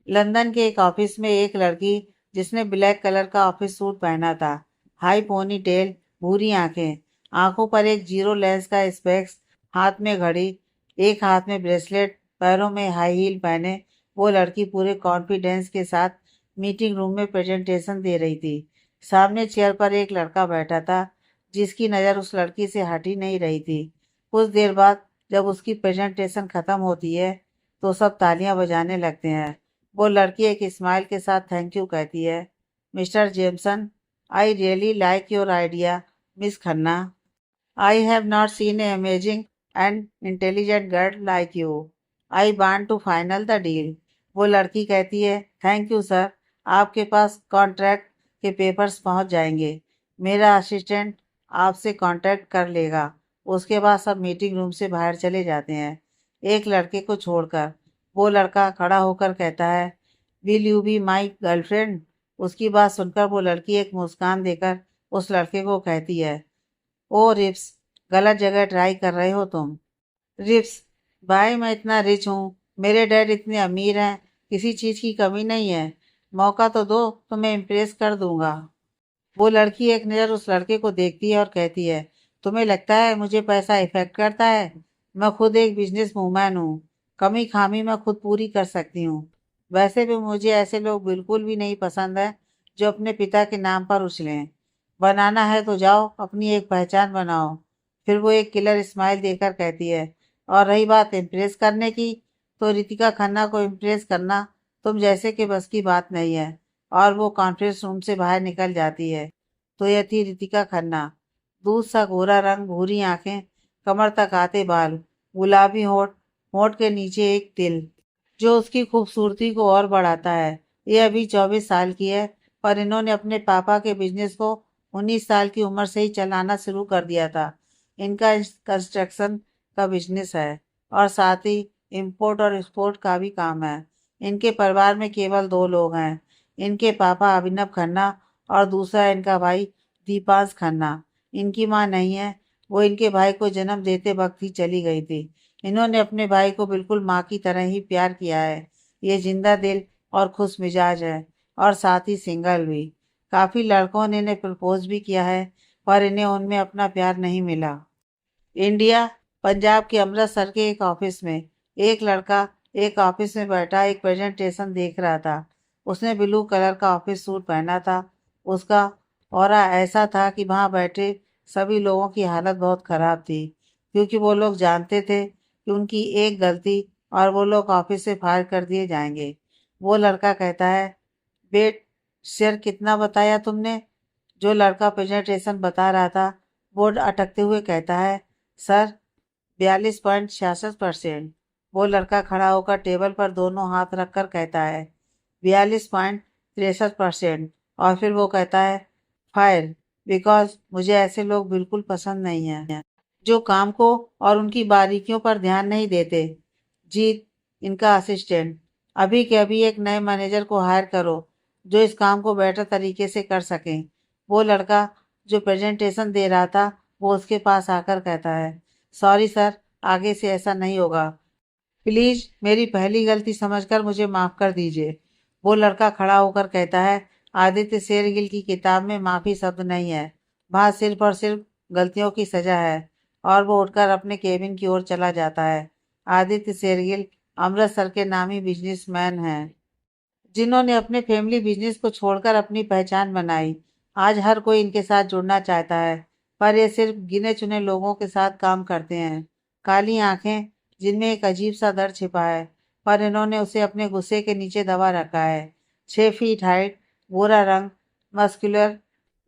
London के एक office में एक लड़की जिसने ब्लैक कलर का ऑफिस सूट पहना था, हाई पोनी टेल, भूरी आंखें, आंखों पर एक जीरो लेंस का स्पेक्स, हाथ में घड़ी, एक हाथ में ब्रेसलेट, पैरों में हाई हील पहने वो लड़की पूरे कॉन्फिडेंस के साथ मीटिंग रूम में प्रेजेंटेशन दे रही थी। सामने चेयर पर एक लड़का बैठा था जिसकी नज़र उस लड़की से हट ही नहीं रही थी। कुछ देर बाद जब उसकी प्रेजेंटेशन खत्म होती है तो सब तालियां बजाने लगते हैं। वो लड़की एक स्माइल के साथ थैंक यू कहती है। Mister Jameson, I really like your idea, miss Khanna. I have not seen a amazing and intelligent girl like you. I want to final the deal. वो लड़की कहती है, थैंक यू सर, आपके पास contract के papers पहुंच जाएंगे। मेरा असिस्टेंट आपसे कांटेक्ट कर लेगा। उसके बाद सब मीटिंग रूम से बाहर चले जाते हैं, एक लड़के को छोड़कर। वो लड़का खड़ा होकर कहता है, will you be my girlfriend. उसकी बात सुनकर वो लड़की एक मुस्कान देकर उस लड़के को कहती है, ओ रिप्स, गलत जगह ट्राई कर रहे हो तुम। रिप्स, भाई मैं इतना रिच हूँ, मेरे डैड इतने अमीर हैं, किसी चीज़ की कमी नहीं है। मौका तो दो तो मैं इम्प्रेस कर दूंगा। वो लड़की एक नज़र उस लड़के को देखती है और कहती है, तुम्हें लगता है मुझे पैसा इफेक्ट करता है? मैं खुद एक बिजनेस वूमैन हूँ, कमी खामी मैं खुद पूरी कर सकती हूँ। वैसे भी मुझे ऐसे लोग बिल्कुल भी नहीं पसंद है जो अपने पिता के नाम पर उछलें। बनाना है तो जाओ अपनी एक पहचान बनाओ। फिर वो एक किलर स्माइल देकर कहती है, और रही बात इम्प्रेस करने की, तो रितिका खन्ना को इम्प्रेस करना तुम जैसे कि बस की बात नहीं है। और वो कॉन्फ्रेंस रूम से बाहर निकल जाती है। तो यह थी रितिका खन्ना। दूध सा गोरा रंग, भूरी आंखें, कमर तक आते बाल, गुलाबी होठ, होठ के नीचे एक तिल जो उसकी खूबसूरती को और बढ़ाता है। ये अभी 24 साल की है, पर इन्होंने अपने पापा के बिजनेस को 19 साल की उम्र से ही चलाना शुरू कर दिया था। इनका कंस्ट्रक्शन का बिजनेस है और साथ ही इंपोर्ट और एक्सपोर्ट का भी काम है। इनके परिवार में केवल दो लोग हैं, इनके पापा अभिनव खन्ना और दूसरा इनका भाई दीपांश खन्ना। इनकी माँ नहीं है, वो इनके भाई को जन्म देते वक्त ही चली गई थी। इन्होंने अपने भाई को बिल्कुल माँ की तरह ही प्यार किया है। ये जिंदा दिल और खुश मिजाज है, और साथ ही सिंगल भी। काफ़ी लड़कों ने इन्हें प्रपोज भी किया है, पर इन्हें उनमें अपना प्यार नहीं मिला। इंडिया, पंजाब के अमृतसर के एक ऑफिस में एक लड़का एक ऑफिस में बैठा एक प्रेजेंटेशन देख रहा था। उसने ब्लू कलर का ऑफिस सूट पहना था। उसका ऑरा ऐसा था कि वहां बैठे सभी लोगों की हालत बहुत खराब थी, क्योंकि वो लोग जानते थे कि उनकी एक गलती और वो लोग ऑफिस से फायर कर दिए जाएंगे। वो लड़का कहता है, वेट सर, कितना बताया तुमने? जो लड़का प्रेजेंटेशन बता रहा था वो अटकते हुए कहता है, सर 42.66%। वो लड़का खड़ा होकर टेबल पर दोनों हाथ रखकर कहता है, 42.63%। और फिर वो कहता है, फायर, बिकॉज मुझे ऐसे लोग बिल्कुल पसंद नहीं हैं जो काम को और उनकी बारीकियों पर ध्यान नहीं देते। जीत, इनका असिस्टेंट, अभी के अभी एक नए मैनेजर को हायर करो जो इस काम को बेटर तरीके से कर सकें। वो लड़का जो प्रेजेंटेशन दे रहा था वो उसके पास आकर कहता है, सॉरी सर, आगे से ऐसा नहीं होगा। प्लीज मेरी पहली गलती समझकर मुझे माफ कर दीजिए। वो लड़का खड़ा होकर कहता है, आदित्य शेरगिल की किताब में माफी शब्द नहीं है, वहाँ सिर्फ और सिर्फ गलतियों की सजा है। और वो उठकर अपने केबिन की ओर चला जाता है। आदित्य शेरगिल अमृतसर के नामी बिजनेसमैन हैं जिन्होंने अपने फैमिली बिजनेस को छोड़कर अपनी पहचान बनाई। आज हर कोई इनके साथ जुड़ना चाहता है, पर ये सिर्फ गिने चुने लोगों के साथ काम करते हैं। काली आंखें जिनमें एक अजीब सा दर्द छिपा है, पर इन्होंने उसे अपने गुस्से के नीचे दबा रखा है। 6 फीट हाइट, गोरा रंग, मस्कुलर,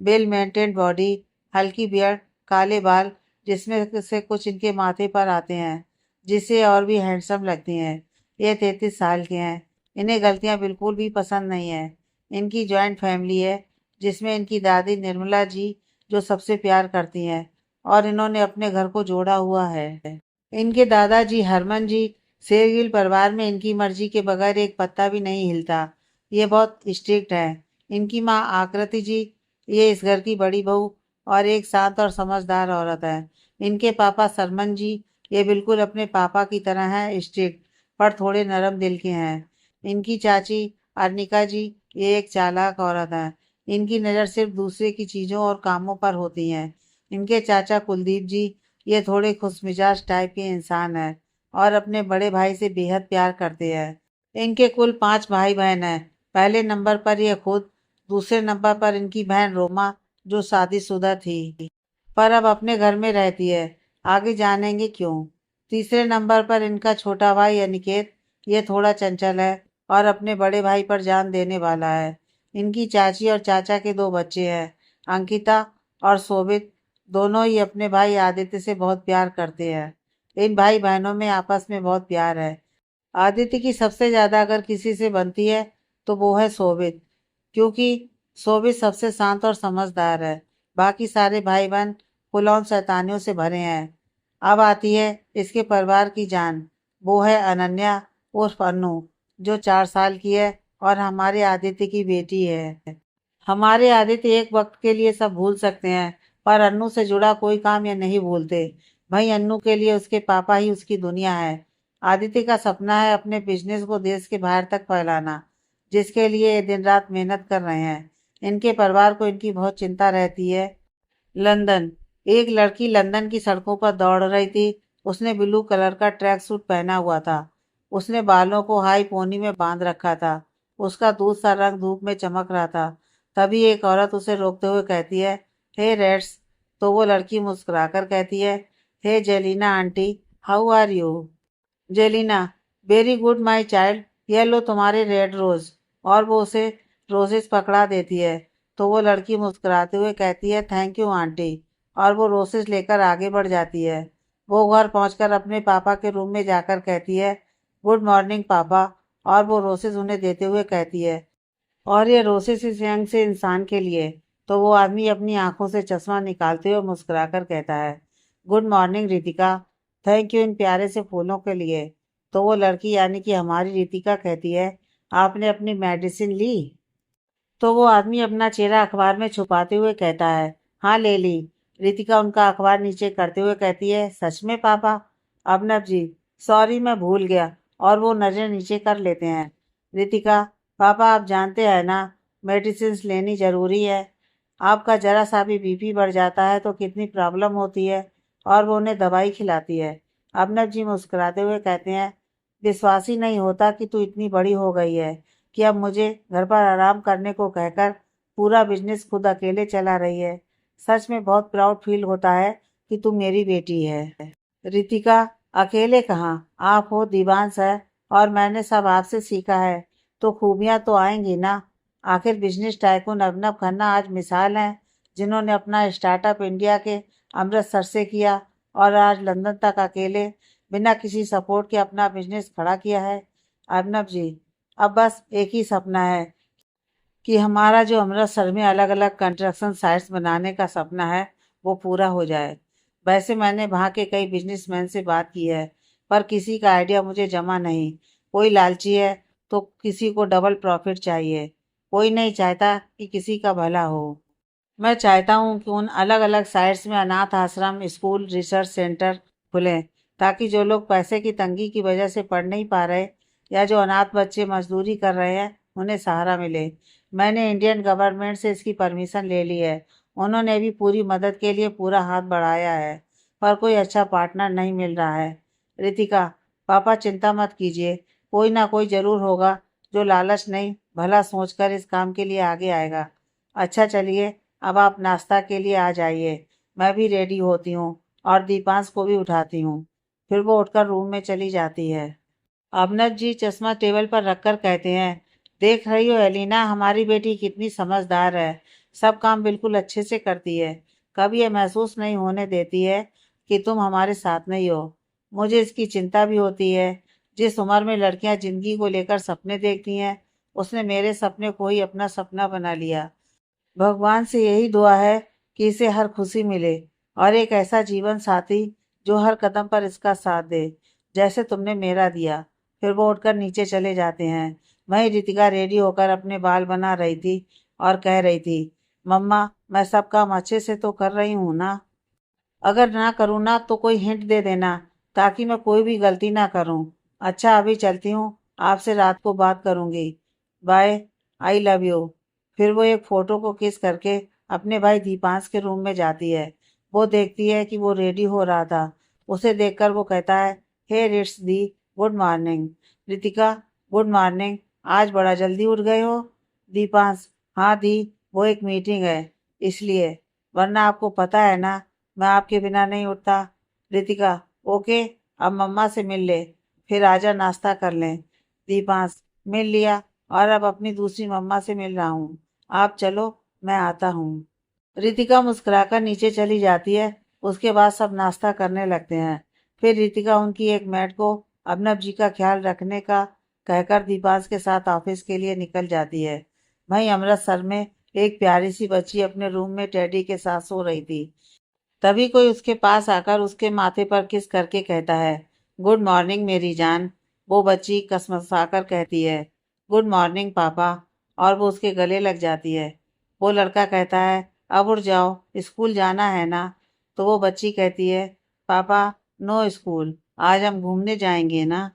वेल मेंटेन्ड बॉडी, हल्की बियर्ड, काले बाल जिसमें से कुछ इनके माथे पर आते हैं, जिससे और भी हैंडसम लगती हैं। ये 33 साल के हैं। इन्हें गलतियां बिल्कुल भी पसंद नहीं है। इनकी जॉइंट फैमिली है जिसमें इनकी दादी निर्मला जी जो सबसे प्यार करती हैं, और इन्होंने अपने घर को जोड़ा हुआ है। इनके दादाजी हरमन जी, शेरगिल परिवार में इनकी मर्जी के बगैर एक पत्ता भी नहीं हिलता। ये बहुत स्ट्रिक्ट है। इनकी माँ आकृति जी, ये इस घर की बड़ी बहू और एक शांत और समझदार औरत है। इनके पापा सरमन जी, ये बिल्कुल अपने पापा की तरह हैं, स्ट्रिक्ट पर थोड़े नरम दिल के हैं। इनकी चाची अर्निका जी ये एक चालाक औरत है। इनकी नज़र सिर्फ दूसरे की चीज़ों और कामों पर होती है। इनके चाचा कुलदीप जी ये थोड़े खुशमिजाज टाइप के इंसान है और अपने बड़े भाई से बेहद प्यार करते हैं। इनके कुल 5 भाई बहन हैं। पहले नंबर पर ये खुद, दूसरे नंबर पर इनकी बहन रोमा जो शादीशुदा थी पर अब अपने घर में रहती है। आगे जानेंगे क्यों। तीसरे नंबर पर इनका छोटा भाई अनिकेत, ये थोड़ा चंचल है और अपने बड़े भाई पर जान देने वाला है। इनकी चाची और चाचा के 2 बच्चे हैं, अंकिता और शोभित। दोनों ही अपने भाई आदित्य से बहुत प्यार करते हैं। इन भाई बहनों में आपस में बहुत प्यार है। आदित्य की सबसे ज्यादा अगर किसी से बनती है तो वो है शोभित, क्योंकि शोभित सबसे शांत और समझदार है। बाकी सारे भाई बहन फुलौन शैतानियों से भरे हैं। अब आती है इसके परिवार की जान, वो है अनन्या उर्फ अनु, जो 4 साल की है और हमारे आदित्य की बेटी है। हमारे आदित्य एक वक्त के लिए सब भूल सकते हैं पर अन्नू से जुड़ा कोई काम ये नहीं भूलते। भाई अन्नू के लिए उसके पापा ही उसकी दुनिया है। आदित्य का सपना है अपने बिजनेस को देश के बाहर तक फैलाना, जिसके लिए ये दिन रात मेहनत कर रहे हैं। इनके परिवार को इनकी बहुत चिंता रहती है। लंदन। एक लड़की लंदन की सड़कों पर दौड़ रही थी। उसने ब्लू कलर का ट्रैक सूट पहना हुआ था। उसने बालों को हाई पोनी में बांध रखा था। उसका दूध सा रंग धूप में चमक रहा था। तभी एक औरत उसे रोकते हुए कहती है, हे रेड्स। तो वो लड़की मुस्कुराकर कहती है, hey Jelina aunty, how are you. Jelina, very good my child, ये लो तुम्हारे रेड रोज। और वो उसे रोजेस पकड़ा देती है। तो वो लड़की मुस्कुराते हुए कहती है, थैंक यू आंटी। और वो रोसेस लेकर आगे बढ़ जाती है। वो घर पहुंचकर अपने पापा के रूम में जाकर कहती है, गुड मॉर्निंग पापा। और वो रोसेस उन्हें देते हुए कहती है, और ये रोसेस इस यंग से इंसान के लिए। तो वो आदमी अपनी आंखों से चश्मा निकालते हुए मुस्कुराकर कहता है, good morning Ritika, thank you in प्यारे से फूलों के लिए। तो वो लड़की यानी कि हमारी रितिका कहती है, आपने अपनी मेडिसिन ली। तो वो आदमी अपना चेहरा अखबार में छुपाते हुए कहता है, हाँ ले ली। रितिका उनका अखबार नीचे करते हुए कहती है, सच में पापा। अबनव जी, सॉरी मैं भूल गया। और वो नजर नीचे कर लेते हैं। रितिका, पापा आप जानते हैं ना, मेडिसिन लेनी जरूरी है। आपका जरा सा भी बीपी बढ़ जाता है तो कितनी प्रॉब्लम होती है। और वो उन्हें दवाई खिलाती है। अबनव जी मुस्कुराते हुए कहते हैं, विश्वास ही नहीं होता कि तू इतनी बड़ी हो गई है कि अब मुझे घर पर आराम करने को कहकर पूरा बिजनेस खुद अकेले चला रही है। सच में बहुत प्राउड फील होता है कि तू मेरी बेटी है। रितिका, अकेले कहाँ, आप हो दिवांश है और मैंने सब आपसे सीखा है। तो खूबियाँ तो आएंगी ना। आखिर बिजनेस टाइकून अभिनव खन्ना आज मिसाल हैं, जिन्होंने अपना स्टार्टअप इंडिया के अमृतसर से किया और आज लंदन तक अकेले बिना किसी सपोर्ट के अपना बिजनेस खड़ा किया है। अभिनव जी, अब बस एक ही सपना है कि हमारा जो अमृतसर में अलग अलग कंस्ट्रक्शन साइट्स बनाने का सपना है वो पूरा हो जाए। वैसे मैंने वहाँ के कई बिजनेसमैन से बात की है पर किसी का आइडिया मुझे जमा नहीं। कोई लालची है तो किसी को डबल प्रॉफिट चाहिए। कोई नहीं चाहता कि किसी का भला हो। मैं चाहता हूँ कि उन अलग अलग साइट्स में अनाथ आश्रम, स्कूल, रिसर्च सेंटर खुलें ताकि जो लोग पैसे की तंगी की वजह से पढ़ नहीं पा रहे या जो अनाथ बच्चे मजदूरी कर रहे हैं उन्हें सहारा मिले। मैंने इंडियन गवर्नमेंट से इसकी परमिशन ले ली है। उन्होंने भी पूरी मदद के लिए पूरा हाथ बढ़ाया है पर कोई अच्छा पार्टनर नहीं मिल रहा है। रितिका, पापा चिंता मत कीजिए, कोई ना कोई जरूर होगा जो लालच नहीं भला सोचकर इस काम के लिए आगे आएगा। अच्छा चलिए, अब आप नाश्ता के लिए आ जाइए। मैं भी रेडी होती हूँ और दीपांश को भी उठाती हूँ। फिर वो उठकर रूम में चली जाती है। अवनत जी चश्मा टेबल पर रखकर कहते हैं, देख रही हो एलिना, हमारी बेटी कितनी समझदार है। सब काम बिल्कुल अच्छे से करती है। कभी ये महसूस नहीं होने देती है कि तुम हमारे साथ नहीं हो। मुझे इसकी चिंता भी होती है। जिस उम्र में लड़कियां जिंदगी को लेकर सपने देखती हैं, उसने मेरे सपने को ही अपना सपना बना लिया। भगवान से यही दुआ है कि इसे हर खुशी मिले और एक ऐसा जीवन साथी जो हर कदम पर इसका साथ दे, जैसे तुमने मेरा दिया। फिर वो उठकर नीचे चले जाते हैं। वहीं रितिका रेडी होकर अपने बाल बना रही थी और कह रही थी, मम्मा मैं सब काम अच्छे से तो कर रही हूँ ना। अगर ना करूँ ना तो कोई हिंट दे देना ताकि मैं कोई भी गलती ना करूँ। अच्छा अभी चलती हूँ, आपसे रात को बात करूंगी, बाय, आई लव यू। फिर वो एक फोटो को किस करके अपने भाई दीपांश के रूम में जाती है। वो देखती है कि वो रेडी हो रहा था। उसे देखकर वो कहता है, हे इट्स दी, good morning. Ritika, good morning, आज बड़ा जल्दी उठ गए हो। दीपांश, हाँ दी, वो एक मीटिंग है इसलिए, वरना आपको पता है ना मैं आपके बिना नहीं उठता। रितिका, ओके, अब मम्मा से मिल ले, फिर आजा नाश्ता कर लें। दीपांश, मिल लिया, और अब अपनी दूसरी मम्मा से मिल रहा हूँ। आप चलो, मैं आता हूँ। रितिका मुस्कुराकर नीचे चली जाती है। उसके बाद सब नाश्ता करने लगते हैं। फिर रितिका उनकी एक मैड को अबनब जी का ख्याल रखने का कहकर दीपांश के साथ ऑफिस के लिए निकल जाती है। वहीं अमृतसर में एक प्यारी सी बच्ची अपने रूम में टेडी के साथ सो रही थी। तभी कोई उसके पास आकर उसके माथे पर किस करके कहता है, गुड मॉर्निंग मेरी जान। वो बच्ची कसमसाकर कहती है, गुड मॉर्निंग पापा, और वो उसके गले लग जाती है। वो लड़का कहता है, अब उठ जाओ, स्कूल जाना है ना। तो वो बच्ची कहती है, पापा, नो स्कूल, आज हम घूमने जाएंगे ना।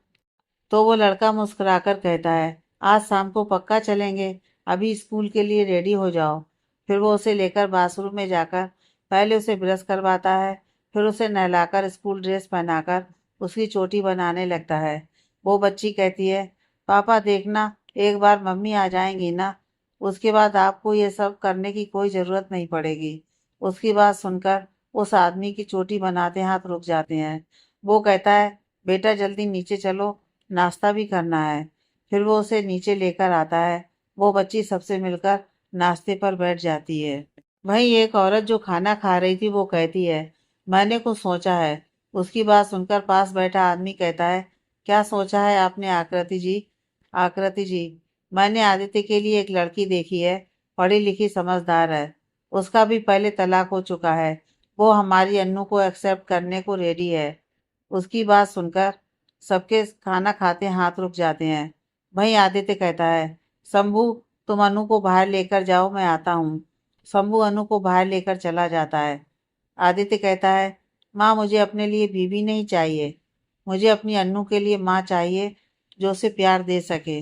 तो वो लड़का मुस्कुराकर कहता है, आज शाम को पक्का चलेंगे, अभी स्कूल के लिए रेडी हो जाओ। फिर वो उसे लेकर बाथरूम में जाकर पहले उसे ब्रश करवाता है, फिर उसे नहलाकर स्कूल ड्रेस पहनाकर उसकी चोटी बनाने लगता है। वो बच्ची कहती है, पापा देखना, एक बार मम्मी आ जाएंगी ना, उसके बाद आपको ये सब करने की कोई ज़रूरत नहीं पड़ेगी। उसकी बात सुनकर उस आदमी की चोटी बनाते हाथ रुक जाते हैं। वो कहता है, बेटा जल्दी नीचे चलो, नाश्ता भी करना है। फिर वो उसे नीचे लेकर आता है। वो बच्ची सबसे मिलकर नाश्ते पर बैठ जाती है। वहीं एक औरत जो खाना खा रही थी वो कहती है, मैंने कुछ सोचा है। उसकी बात सुनकर पास बैठा आदमी कहता है, क्या सोचा है आपने आकृति जी? आकृति जी, मैंने आदित्य के लिए एक लड़की देखी है, पढ़ी लिखी समझदार है, उसका भी पहले तलाक हो चुका है, वो हमारी अन्नू को एक्सेप्ट करने को रेडी है। उसकी बात सुनकर सबके खाना खाते हाथ रुक जाते हैं। वहीं आदित्य कहता है, शंभू, तुम अनु को बाहर लेकर जाओ, मैं आता हूँ। शंभू अनु को बाहर लेकर चला जाता है। आदित्य कहता है, माँ मुझे अपने लिए बीवी नहीं चाहिए, मुझे अपनी अन्नू के लिए माँ चाहिए जो उसे प्यार दे सके।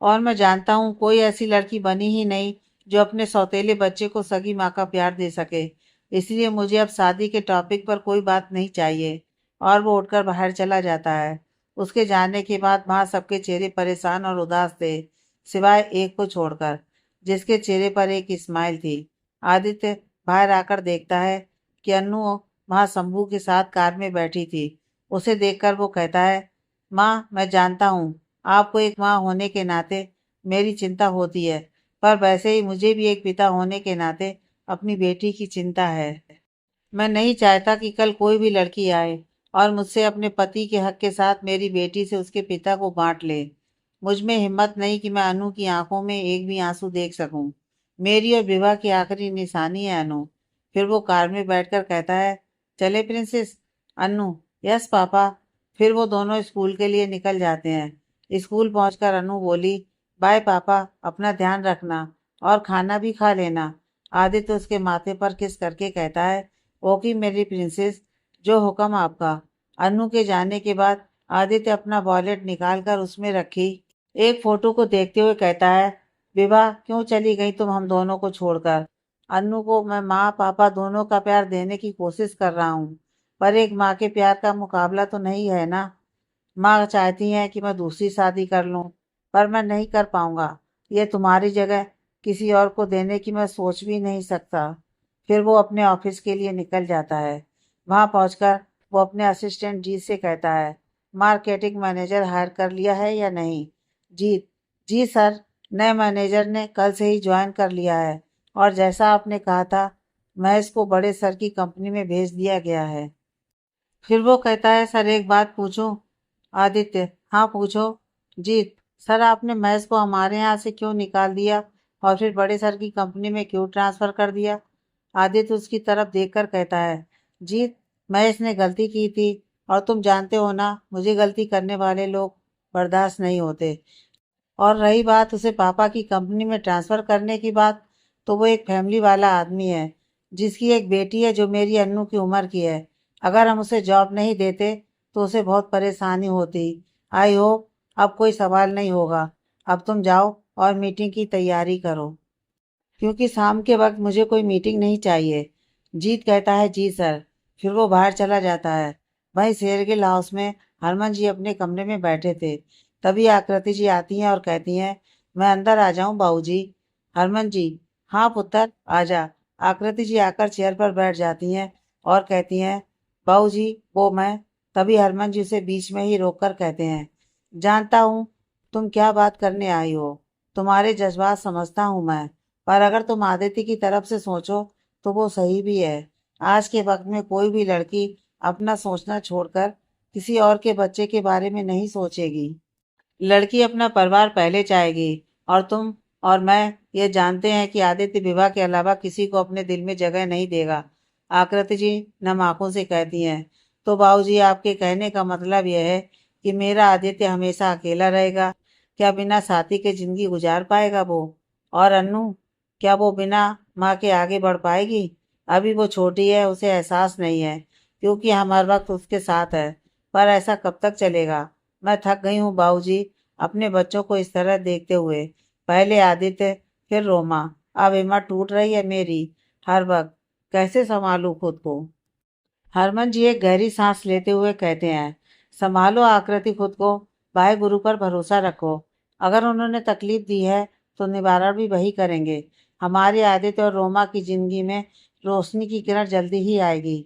और मैं जानता हूँ कोई ऐसी लड़की बनी ही नहीं जो अपने सौतेले बच्चे को सगी माँ का प्यार दे सके। इसलिए मुझे अब शादी के टॉपिक पर कोई बात नहीं चाहिए। और वो उठकर बाहर चला जाता है। उसके जाने के बाद वहाँ सबके चेहरे परेशान और उदास थे, सिवाय एक को छोड़कर, जिसके चेहरे पर एक स्माइल थी। आदित्य बाहर आकर देखता है कि अन्नू वहाँ शंभू के साथ कार में बैठी थी। उसे देखकर वो कहता है, माँ मैं जानता हूँ आपको एक माँ होने के नाते मेरी चिंता होती है, पर वैसे ही मुझे भी एक पिता होने के नाते अपनी बेटी की चिंता है। मैं नहीं चाहता कि कल कोई भी लड़की आए और मुझसे अपने पति के हक के साथ मेरी बेटी से उसके पिता को बांट ले। मुझ में हिम्मत नहीं कि मैं अनु की आंखों में एक भी आंसू देख सकूं। मेरी और विवाह की आखिरी निशानी है अनु। फिर वो कार में बैठकर कहता है, चले प्रिंसेस। अनु, यस पापा। फिर वो दोनों स्कूल के लिए निकल जाते हैं। स्कूल पहुंचकर अनु बोली, बाय पापा, अपना ध्यान रखना और खाना भी खा लेना। आदित्य उसके माथे पर किस करके कहता है, ओके मेरी प्रिंसेस, जो हुक्म आपका। अनु के जाने के बाद आदित्य अपना वॉलेट निकालकर उसमें रखी एक फोटो को देखते हुए कहता है, विवाह क्यों चली गई तुम हम दोनों को छोड़कर? अनु को मैं माँ पापा दोनों का प्यार देने की कोशिश कर रहा हूँ, पर एक माँ के प्यार का मुकाबला तो नहीं है ना। माँ चाहती हैं कि मैं दूसरी शादी कर लूँ, पर मैं नहीं कर पाऊंगा। ये तुम्हारी जगह किसी और को देने की मैं सोच भी नहीं सकता। फिर वो अपने ऑफिस के लिए निकल जाता है। वहां पहुंचकर वो अपने असिस्टेंट जीत से कहता है, मार्केटिंग मैनेजर हायर कर लिया है या नहीं? जीत, जी सर, नए मैनेजर ने कल से ही ज्वाइन कर लिया है, और जैसा आपने कहा था महेश को बड़े सर की कंपनी में भेज दिया गया है। फिर वो कहता है, सर एक बात पूछूं? आदित्य, हाँ पूछो। जीत, सर आपने महेश को हमारे यहाँ से क्यों निकाल दिया और फिर बड़े सर की कंपनी में क्यों ट्रांसफर कर दिया? आदित्य उसकी तरफ देखकर कहता है, जीत, महेश ने गलती की थी, और तुम जानते हो ना मुझे गलती करने वाले लोग बर्दाश्त नहीं होते। और रही बात उसे पापा की कंपनी में ट्रांसफ़र करने की बात, तो वो एक फैमिली वाला आदमी है, जिसकी एक बेटी है जो मेरी अन्नू की उम्र की है। अगर हम उसे जॉब नहीं देते तो उसे बहुत परेशानी होती। आई होप अब कोई सवाल नहीं होगा। अब तुम जाओ और मीटिंग की तैयारी करो। क्योंकि शाम के वक्त मुझे कोई मीटिंग नहीं चाहिए। जीत कहता है जी सर। फिर वो बाहर चला जाता है। वहीं शेरगिल हाउस में हरमन जी अपने कमरे में बैठे थे। तभी आकृति जी आती हैं और कहती हैं, मैं अंदर आ जाऊं बाबूजी? हरमन जी, हाँ पुत्र आजा। आकृति जी आकर चेयर पर बैठ जाती हैं और कहती हैं, बाबूजी वो मैं। तभी हरमन जी उसे बीच में ही रोककर कहते हैं, जानता हूँ तुम क्या बात करने आई हो। तुम्हारे जज्बात समझता हूँ मैं। पर अगर तुम आदित्य की तरफ से सोचो तो वो सही भी है। आज के वक्त में कोई भी लड़की अपना सोचना छोड़कर किसी और के बच्चे के बारे में नहीं सोचेगी। लड़की अपना परिवार पहले चाहेगी। और तुम और मैं ये जानते हैं कि आदित्य विवाह के अलावा किसी को अपने दिल में जगह नहीं देगा। आकृति जी नम आंखों से कहती हैं, तो बाबूजी आपके कहने का मतलब यह है कि मेरा आदित्य हमेशा अकेला रहेगा? क्या बिना साथी के जिंदगी गुजार पाएगा वो? और अन्नू, क्या वो बिना माँ के आगे बढ़ पाएगी? अभी वो छोटी है, उसे एहसास नहीं है क्योंकि हम हर वक्त उसके साथ है। पर ऐसा कब तक चलेगा? मैं थक गई हूँ बाबूजी अपने बच्चों को इस तरह देखते हुए। पहले आदित्य, फिर रोमा। अब हिम्मत टूट रही है मेरी हर वक्त। कैसे संभालूं खुद को? हरमन जी एक गहरी सांस लेते हुए कहते हैं, संभालो आकृति खुद को। भाई गुरु पर भरोसा रखो। अगर उन्होंने तकलीफ दी है तो निवारण भी वही करेंगे। हमारे आदित्य और रोमा की जिंदगी में रोशनी की किरण जल्दी ही आएगी।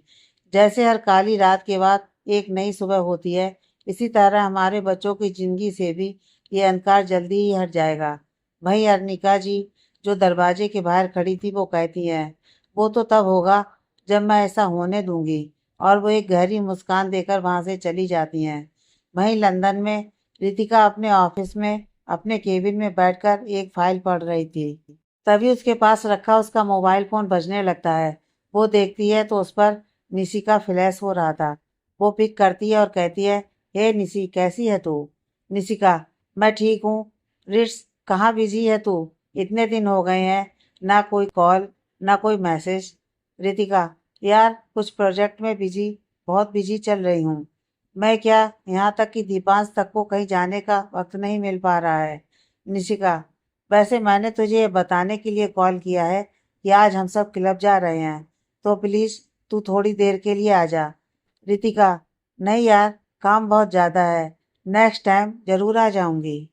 जैसे हर काली रात के बाद एक नई सुबह होती है, इसी तरह हमारे बच्चों की जिंदगी से भी ये अंधकार जल्दी ही हट जाएगा। वहीं अर्निका जी जो दरवाजे के बाहर खड़ी थी वो कहती हैं, वो तो तब होगा जब मैं ऐसा होने दूंगी। और वो एक गहरी मुस्कान देकर वहां से चली जाती हैं। वहीं लंदन में रितिका अपने ऑफिस में अपने केबिन में बैठकर एक फाइल पढ़ रही थी। तभी उसके पास रखा उसका मोबाइल फोन बजने लगता है। वो देखती है तो उस पर निशी का फ्लैश हो रहा था। वो पिक करती है और कहती है, हे निशी कैसी है तू? निशिका, मैं ठीक हूँ। रिट्स, कहाँ बिजी है तू? इतने दिन हो गए हैं, ना कोई कॉल ना कोई मैसेज। रितिका, यार कुछ प्रोजेक्ट में बिजी, बहुत बिजी चल रही हूँ। मैं क्या, यहाँ तक कि दीपांश तक को कहीं जाने का वक्त नहीं मिल पा रहा है। निशिका, वैसे मैंने तुझे ये बताने के लिए कॉल किया है कि आज हम सब क्लब जा रहे हैं, तो प्लीज़ तू थोड़ी देर के लिए आ जा। रितिका, नहीं यार, काम बहुत ज़्यादा है। नेक्स्ट टाइम ज़रूर आ जाऊंगी।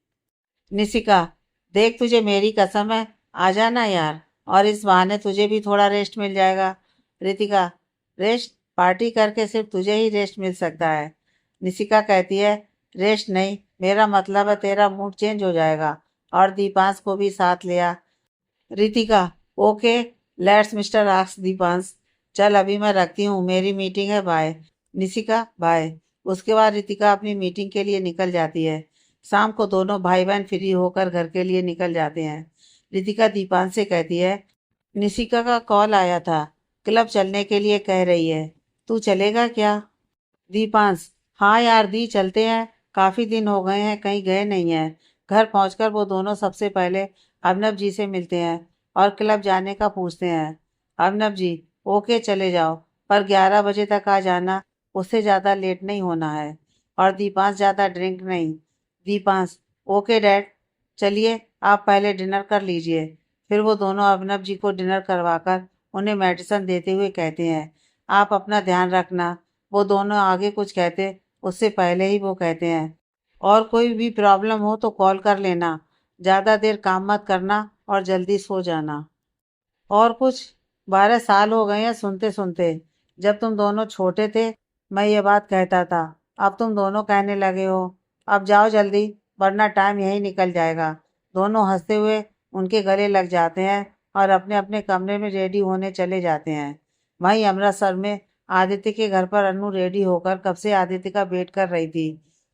निशिका, देख तुझे मेरी कसम है, आ जाना यार। और इस बहाने तुझे भी थोड़ा रेस्ट मिल जाएगा। रितिका, रेस्ट? पार्टी करके सिर्फ तुझे ही रेस्ट मिल सकता है। निशिका कहती है, रेस्ट नहीं, मेरा मतलब है तेरा मूड चेंज हो जाएगा। और दीपांश को भी साथ लिया। Ritika, okay, let's mister ask Deepansh. चल अभी मैं रखती हूँ, मेरी मीटिंग है, बाय। निशिका, बाय। उसके बाद रितिका अपनी मीटिंग के लिए निकल जाती है। शाम को दोनों भाई बहन फ्री होकर घर के लिए निकल जाते हैं। रितिका दीपांश से कहती है, निशिका का कॉल आया था, क्लब चलने के लिए कह रही है, तू चलेगा क्या? दीपांश, हाँ यार दी, चलते हैं। काफी दिन हो गए हैं कहीं गए नहीं हैं। घर पहुंचकर वो दोनों सबसे पहले अर्नब जी से मिलते हैं और क्लब जाने का पूछते हैं। अर्नब जी, ओके चले जाओ, पर 11 बजे तक आ जाना। उससे ज्यादा लेट नहीं होना है। और दीपांश, ज्यादा ड्रिंक नहीं। Deepansh, okay dad. चलिए आप पहले डिनर कर लीजिए। फिर वो दोनों अर्नब जी को डिनर करवाकर उन्हें मेडिसिन देते हुए कहते हैं, आप अपना ध्यान रखना। वो दोनों आगे कुछ कहते उससे पहले ही वो कहते हैं, और कोई भी प्रॉब्लम हो तो कॉल कर लेना। ज़्यादा देर काम मत करना और जल्दी सो जाना। और कुछ? 12 साल हो गए हैं सुनते सुनते। जब तुम दोनों छोटे थे मैं ये बात कहता था, अब तुम दोनों कहने लगे हो। अब जाओ जल्दी, वरना टाइम यही निकल जाएगा। दोनों हंसते हुए उनके गले लग जाते हैं और अपने अपने कमरे में रेडी होने चले जाते हैं। वहीं अमृतसर में आदित्य के घर पर अनु रेडी होकर कब से आदित्य का वेट कर रही थी।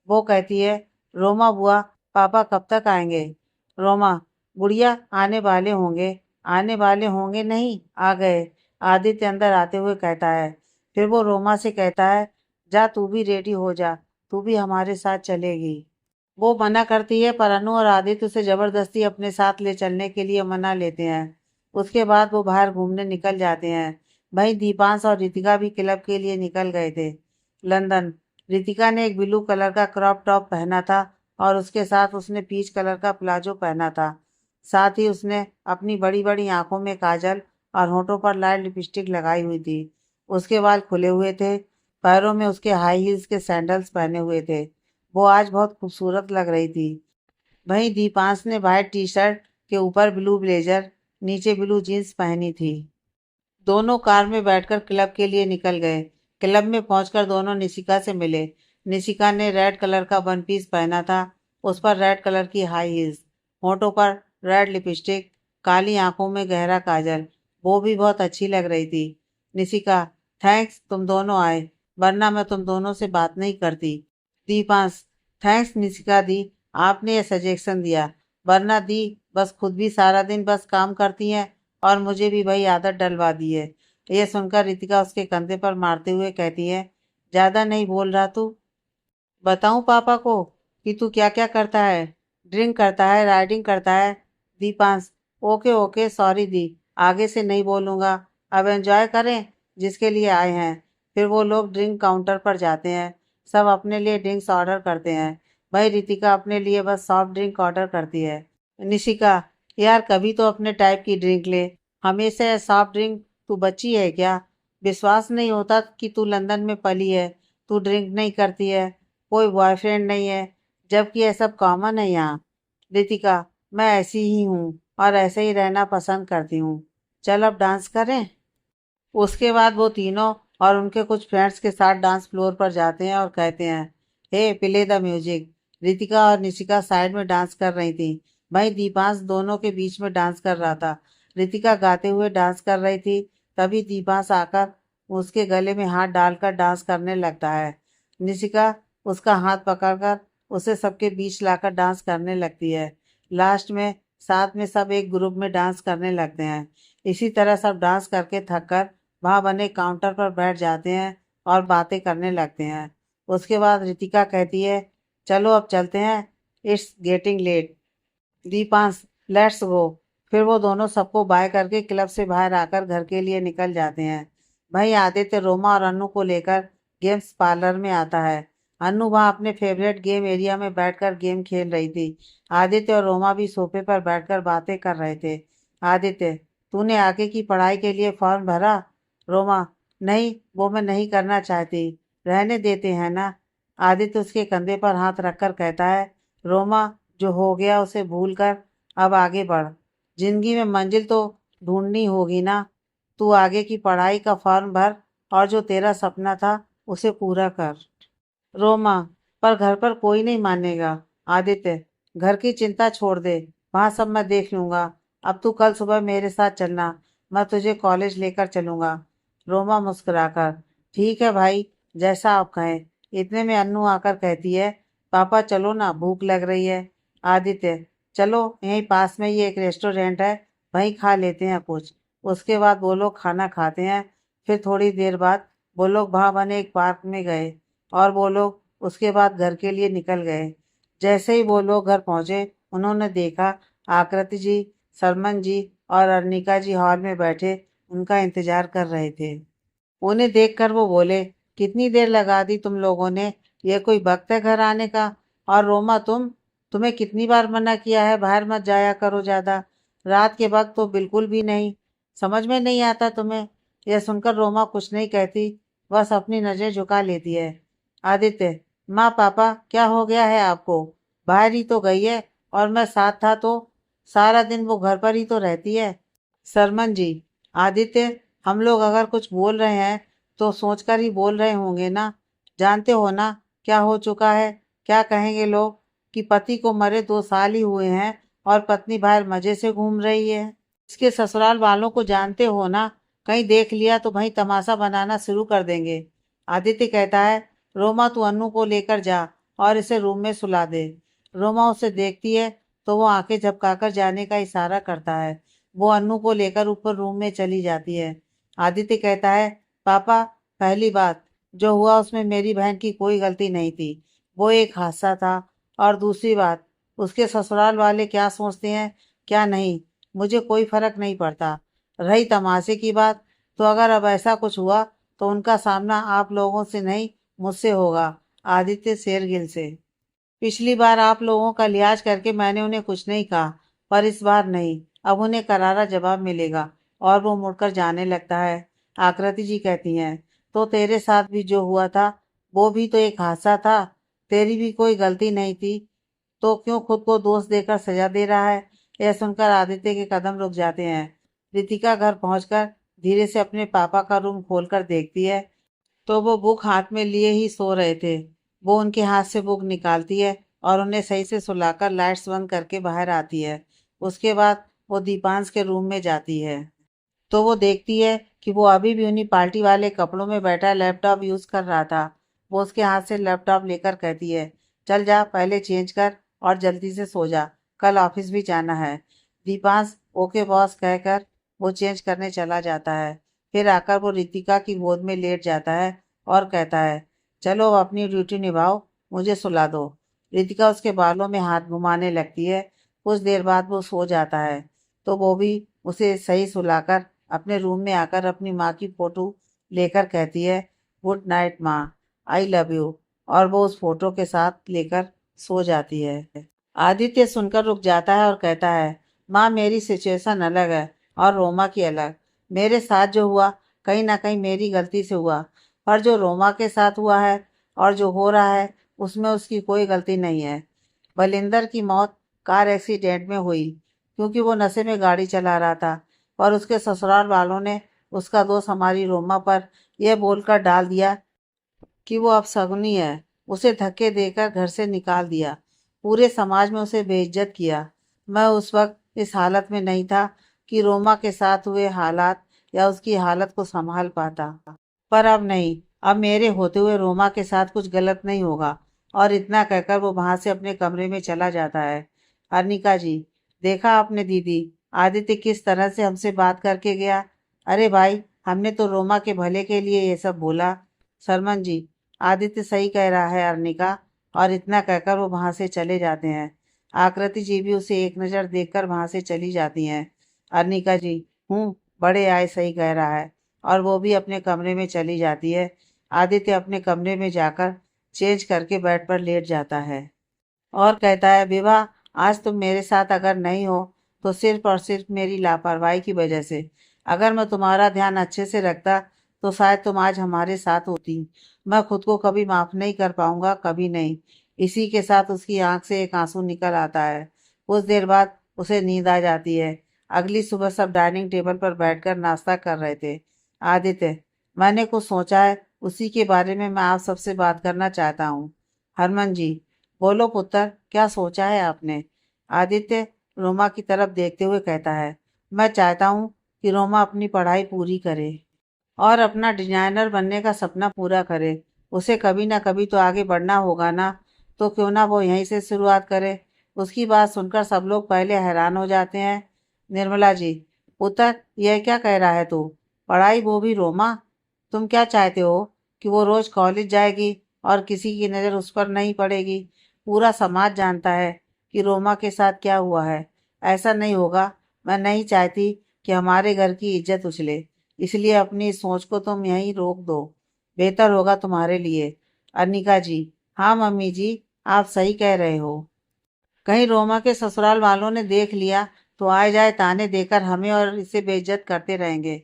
वो कहती है, रोमा बुआ, पापा कब तक आएंगे? रोमा, गुड़िया आने वाले होंगे। आने वाले होंगे नहीं, आ गए। आदित्य अंदर आते हुए कहता है। फिर वो रोमा से कहता है, जा तू भी रेडी हो जा, तू भी हमारे साथ चलेगी। वो मना करती है पर अनु और आदित्य उसे जबरदस्ती अपने साथ ले चलने के लिए मना लेते हैं। उसके बाद वो बाहर घूमने निकल जाते हैं। वहीं दीपांश और रितिका भी क्लब के लिए निकल गए थे। लंदन। रितिका ने एक ब्लू कलर का क्रॉप टॉप पहना था और उसके साथ उसने पीच कलर का प्लाजो पहना था। साथ ही उसने अपनी बड़ी बड़ी आंखों में काजल और होठों पर लाल लिपस्टिक लगाई हुई थी। उसके बाल खुले हुए थे। पैरों में उसके हाई हील्स के सैंडल्स पहने हुए थे। वो आज बहुत खूबसूरत लग रही थी। वहीं दीपांश ने वाइट टी शर्ट के ऊपर ब्लू ब्लेजर, नीचे ब्लू जीन्स पहनी थी। दोनों कार में बैठकर क्लब के लिए निकल गए। क्लब में पहुंचकर दोनों निशिका से मिले। निशिका ने रेड कलर का वन पीस पहना था। उस पर रेड कलर की हाई हील्स, होठों पर रेड लिपस्टिक, काली आंखों में गहरा काजल। वो भी बहुत अच्छी लग रही थी। निशिका, थैंक्स तुम दोनों आए, वरना मैं तुम दोनों से बात नहीं करती। दीपांश, थैंक्स निशिका दी, आपने ये सजेशन दिया, वरना दी बस खुद भी सारा दिन बस काम करती हैं और मुझे भी वही आदत डलवा दी है। यह सुनकर रितिका उसके कंधे पर मारते हुए कहती है, ज्यादा नहीं बोल रहा तू? बताऊं पापा को कि तू क्या क्या करता है? ड्रिंक करता है, राइडिंग करता है। दीपांश, ओके ओके सॉरी दी, आगे से नहीं बोलूंगा। अब एंजॉय करें जिसके लिए आए हैं। फिर वो लोग ड्रिंक काउंटर पर जाते हैं। सब अपने लिए ड्रिंक्स ऑर्डर करते हैं। वही रितिका अपने लिए बस सॉफ्ट ड्रिंक ऑर्डर करती है। निशिका, यार कभी तो अपने टाइप की ड्रिंक ले, हमेशा ये सॉफ्ट ड्रिंक। तू बच्ची है क्या? विश्वास नहीं होता कि तू लंदन में पली है, तू ड्रिंक नहीं करती है, कोई बॉयफ्रेंड नहीं है, जबकि ये सब कॉमन है यहाँ। रितिका, मैं ऐसी ही हूँ और ऐसे ही रहना पसंद करती हूँ। चल अब डांस करें। उसके बाद वो तीनों और उनके कुछ फ्रेंड्स के साथ डांस फ्लोर पर जाते हैं और कहते हैं, हे प्ले द म्यूजिक। रितिका और निशिका साइड में डांस कर रही थी। वहीं दीपांश दोनों के बीच में डांस कर रहा था। रितिका गाते हुए डांस कर रही थी। तभी दीपांश आकर उसके गले में हाथ डालकर डांस करने लगता है। निशिका उसका हाथ पकड़कर उसे सबके बीच लाकर डांस करने लगती है। लास्ट में साथ में सब एक ग्रुप में डांस करने लगते हैं। इसी तरह सब डांस करके थक कर वहां बने काउंटर पर बैठ जाते हैं और बातें करने लगते हैं। उसके बाद रितिका कहती है, चलो अब चलते हैं, it's getting late. Deepansh, let's go. फिर वो दोनों सबको बाय करके क्लब से बाहर आकर घर के लिए निकल जाते हैं। वहीं आदित्य रोमा और अनु को लेकर गेम्स पार्लर में आता है। अनु वहां अपने फेवरेट गेम एरिया में बैठकर गेम खेल रही थी। आदित्य और रोमा भी सोफे पर बैठकर बातें कर रहे थे। आदित्य, तूने आगे की पढ़ाई के लिए फॉर्म भरा? रोमा, नहीं वो मैं नहीं करना चाहती, रहने देते हैं ना। आदित्य उसके कंधे पर हाथ रखकर कहता है, रोमा, जो हो गया उसे भूल कर अब आगे बढ़। जिंदगी में मंजिल तो ढूंढनी होगी ना। तू आगे की पढ़ाई का फॉर्म भर और जो तेरा सपना था उसे पूरा कर। रोमा, पर घर पर कोई नहीं मानेगा। आदित्य, घर की चिंता छोड़ दे, वहां सब मैं देख लूंगा। अब तू कल सुबह मेरे साथ चलना, मैं तुझे कॉलेज लेकर चलूंगा। रोमा मुस्कुराकर, ठीक है भाई, जैसा आप कहें। इतने में अन्नू आकर कहती है, पापा चलो ना, भूख लग रही है। आदित्य, चलो यहीं पास में ही एक रेस्टोरेंट है, वहीं खा लेते हैं कुछ। उसके बाद वो लोग खाना खाते हैं। फिर थोड़ी देर बाद वो लोग वहां बने एक पार्क में गए और वो लोग उसके बाद घर के लिए निकल गए। जैसे ही वो लोग घर पहुंचे, उन्होंने देखा आकृति जी, सरमन जी और अर्निका जी हॉल में बैठे उनका इंतजार कर रहे थे। उन्हें देखकर वो बोले, कितनी देर लगा दी तुम लोगों ने, ये कोई वक्त है घर आने का? और रोमा, तुम्हें कितनी बार मना किया है बाहर मत जाया करो ज्यादा, रात के वक्त तो बिल्कुल भी नहीं, समझ में नहीं आता तुम्हें? यह सुनकर रोमा कुछ नहीं कहती, बस अपनी नजर झुका लेती है। आदित्य, माँ पापा क्या हो गया है आपको? बाहर ही तो गई है और मैं साथ था तो, सारा दिन वो घर पर ही तो रहती है। सरमन जी, आदित्य, हम लोग अगर कुछ बोल रहे हैं तो सोचकर ही बोल रहे होंगे ना। जानते हो ना क्या हो चुका है? क्या कहेंगे लोग कि पति को मरे 2 साल ही हुए हैं और पत्नी बाहर मजे से घूम रही है। इसके ससुराल वालों को जानते हो ना, कहीं देख लिया तो वहीं तमाशा बनाना शुरू कर देंगे। आदित्य कहता है, रोमा तू अनु को लेकर जा और इसे रूम में सुला दे। रोमा उसे देखती है तो वो आंखें झपकाकर जाने का इशारा करता है। वो अनु को लेकर ऊपर रूम में चली जाती है। आदित्य कहता है, पापा, पहली बात, जो हुआ उसमें मेरी बहन की कोई गलती नहीं थी, वो एक हादसा था। और दूसरी बात, उसके ससुराल वाले क्या सोचते हैं क्या नहीं, मुझे कोई फर्क नहीं पड़ता। रही तमाशे की बात, तो अगर अब ऐसा कुछ हुआ तो उनका सामना आप लोगों से नहीं मुझसे होगा। आदित्य शेरगिल से। पिछली बार आप लोगों का लिहाज करके मैंने उन्हें कुछ नहीं कहा, पर इस बार नहीं। अब उन्हें करारा जवाब मिलेगा। और वो मुड़कर जाने लगता है। आकृति जी कहती हैं, तो तेरे साथ भी जो हुआ था वो भी तो एक हादसा था। तेरी भी कोई गलती नहीं थी, तो क्यों खुद को दोष देकर सजा दे रहा है। यह सुनकर आदित्य के कदम रुक जाते हैं। रितिका घर पहुंचकर धीरे से अपने पापा का रूम खोलकर देखती है, तो वो बुक हाथ में लिए ही सो रहे थे। वो उनके हाथ से बुक निकालती है और उन्हें सही से सुलाकर लाइट्स बंद करके बाहर आती है। उसके बाद वो दीपांश के रूम में जाती है, तो वो देखती है कि वो अभी भी उन्हीं पार्टी वाले कपड़ों में बैठा लैपटॉप यूज कर रहा था। वो उसके हाथ से लैपटॉप लेकर कहती है, चल जा पहले चेंज कर और जल्दी से सो जा, कल ऑफिस भी जाना है। दीपांश ओके बॉस कहकर वो चेंज करने चला जाता है। फिर आकर वो रितिका की गोद में लेट जाता है और कहता है, चलो अब अपनी ड्यूटी निभाओ, मुझे सुला दो। रितिका उसके बालों में हाथ घुमाने लगती है। कुछ देर बाद वो सो जाता है, तो वो भी उसे सही सुलाकर अपने रूम में आकर अपनी माँ की फोटो लेकर कहती है, गुड नाइट माँ, आई लव यू। और वो उस फोटो के साथ लेकर सो जाती है। आदित्य सुनकर रुक जाता है और कहता है, माँ मेरी सिचुएशन अलग है और रोमा की अलग। मेरे साथ जो हुआ कहीं ना कहीं मेरी गलती से हुआ, पर जो रोमा के साथ हुआ है और जो हो रहा है उसमें उसकी कोई गलती नहीं है। बलिंदर की मौत कार एक्सीडेंट में हुई क्योंकि वो नशे में गाड़ी चला रहा था, और उसके ससुराल वालों ने उसका दोष हमारी रोमा पर यह बोलकर डाल दिया कि वो अपशगुनी है। उसे धक्के देकर घर से निकाल दिया, पूरे समाज में उसे बेइज्जत किया। मैं उस वक्त इस हालत में नहीं था कि रोमा के साथ हुए हालात या उसकी हालत को संभाल पाता। पर अब नहीं, अब मेरे होते हुए रोमा के साथ कुछ गलत नहीं होगा। और इतना कहकर वो वहां से अपने कमरे में चला जाता है। अर्निका जी, देखा आपने दीदी, आदित्य किस तरह से हमसे बात करके गया। अरे भाई, हमने तो रोमा के भले के लिए ये सब बोला। सरमन जी, आदित्य सही कह रहा है अर्निका। और इतना कहकर वो वहां से चले जाते हैं। आकृति जी भी उसे एक नज़र देखकर वहां से चली जाती हैं। अर्निका जी, बड़े आए, सही कह रहा है। और वो भी अपने कमरे में चली जाती है। आदित्य अपने कमरे में जाकर चेंज करके बेड पर लेट जाता है और कहता है, विवाह, आज तुम मेरे साथ अगर नहीं हो तो सिर्फ और सिर्फ मेरी लापरवाही की वजह से। अगर मैं तुम्हारा ध्यान अच्छे से रखता तो शायद तुम आज हमारे साथ होती। मैं खुद को कभी माफ नहीं कर पाऊंगा, कभी नहीं। इसी के साथ उसकी आंख से एक आंसू निकल आता है। कुछ देर बाद उसे नींद आ जाती है। अगली सुबह सब डाइनिंग टेबल पर बैठकर नाश्ता कर रहे थे। आदित्य, मैंने कुछ सोचा है, उसी के बारे में मैं आप सबसे बात करना चाहता हूँ। हरमन जी, बोलो पुत्र, क्या सोचा है आपने। आदित्य रोमा की तरफ देखते हुए कहता है, मैं चाहता हूँ कि रोमा अपनी पढ़ाई पूरी करे और अपना डिजाइनर बनने का सपना पूरा करे। उसे कभी ना कभी तो आगे बढ़ना होगा ना, तो क्यों ना वो यहीं से शुरुआत करे। उसकी बात सुनकर सब लोग पहले हैरान हो जाते हैं। निर्मला जी, पुत्र, यह क्या कह रहा है तू। पढ़ाई, वो भी रोमा। तुम क्या चाहते हो कि वो रोज कॉलेज जाएगी और किसी की नज़र उस पर नहीं पड़ेगी। पूरा समाज जानता है कि रोमा के साथ क्या हुआ है। ऐसा नहीं होगा। मैं नहीं चाहती कि हमारे घर की इज्जत उछले, इसलिए अपनी इस सोच को तुम यहीं रोक दो, बेहतर होगा तुम्हारे लिए। अनिका जी, हाँ मम्मी जी, आप सही कह रहे हो। कहीं रोमा के ससुराल वालों ने देख लिया तो आए जाए ताने देकर हमें और इसे बेइज्जत करते रहेंगे।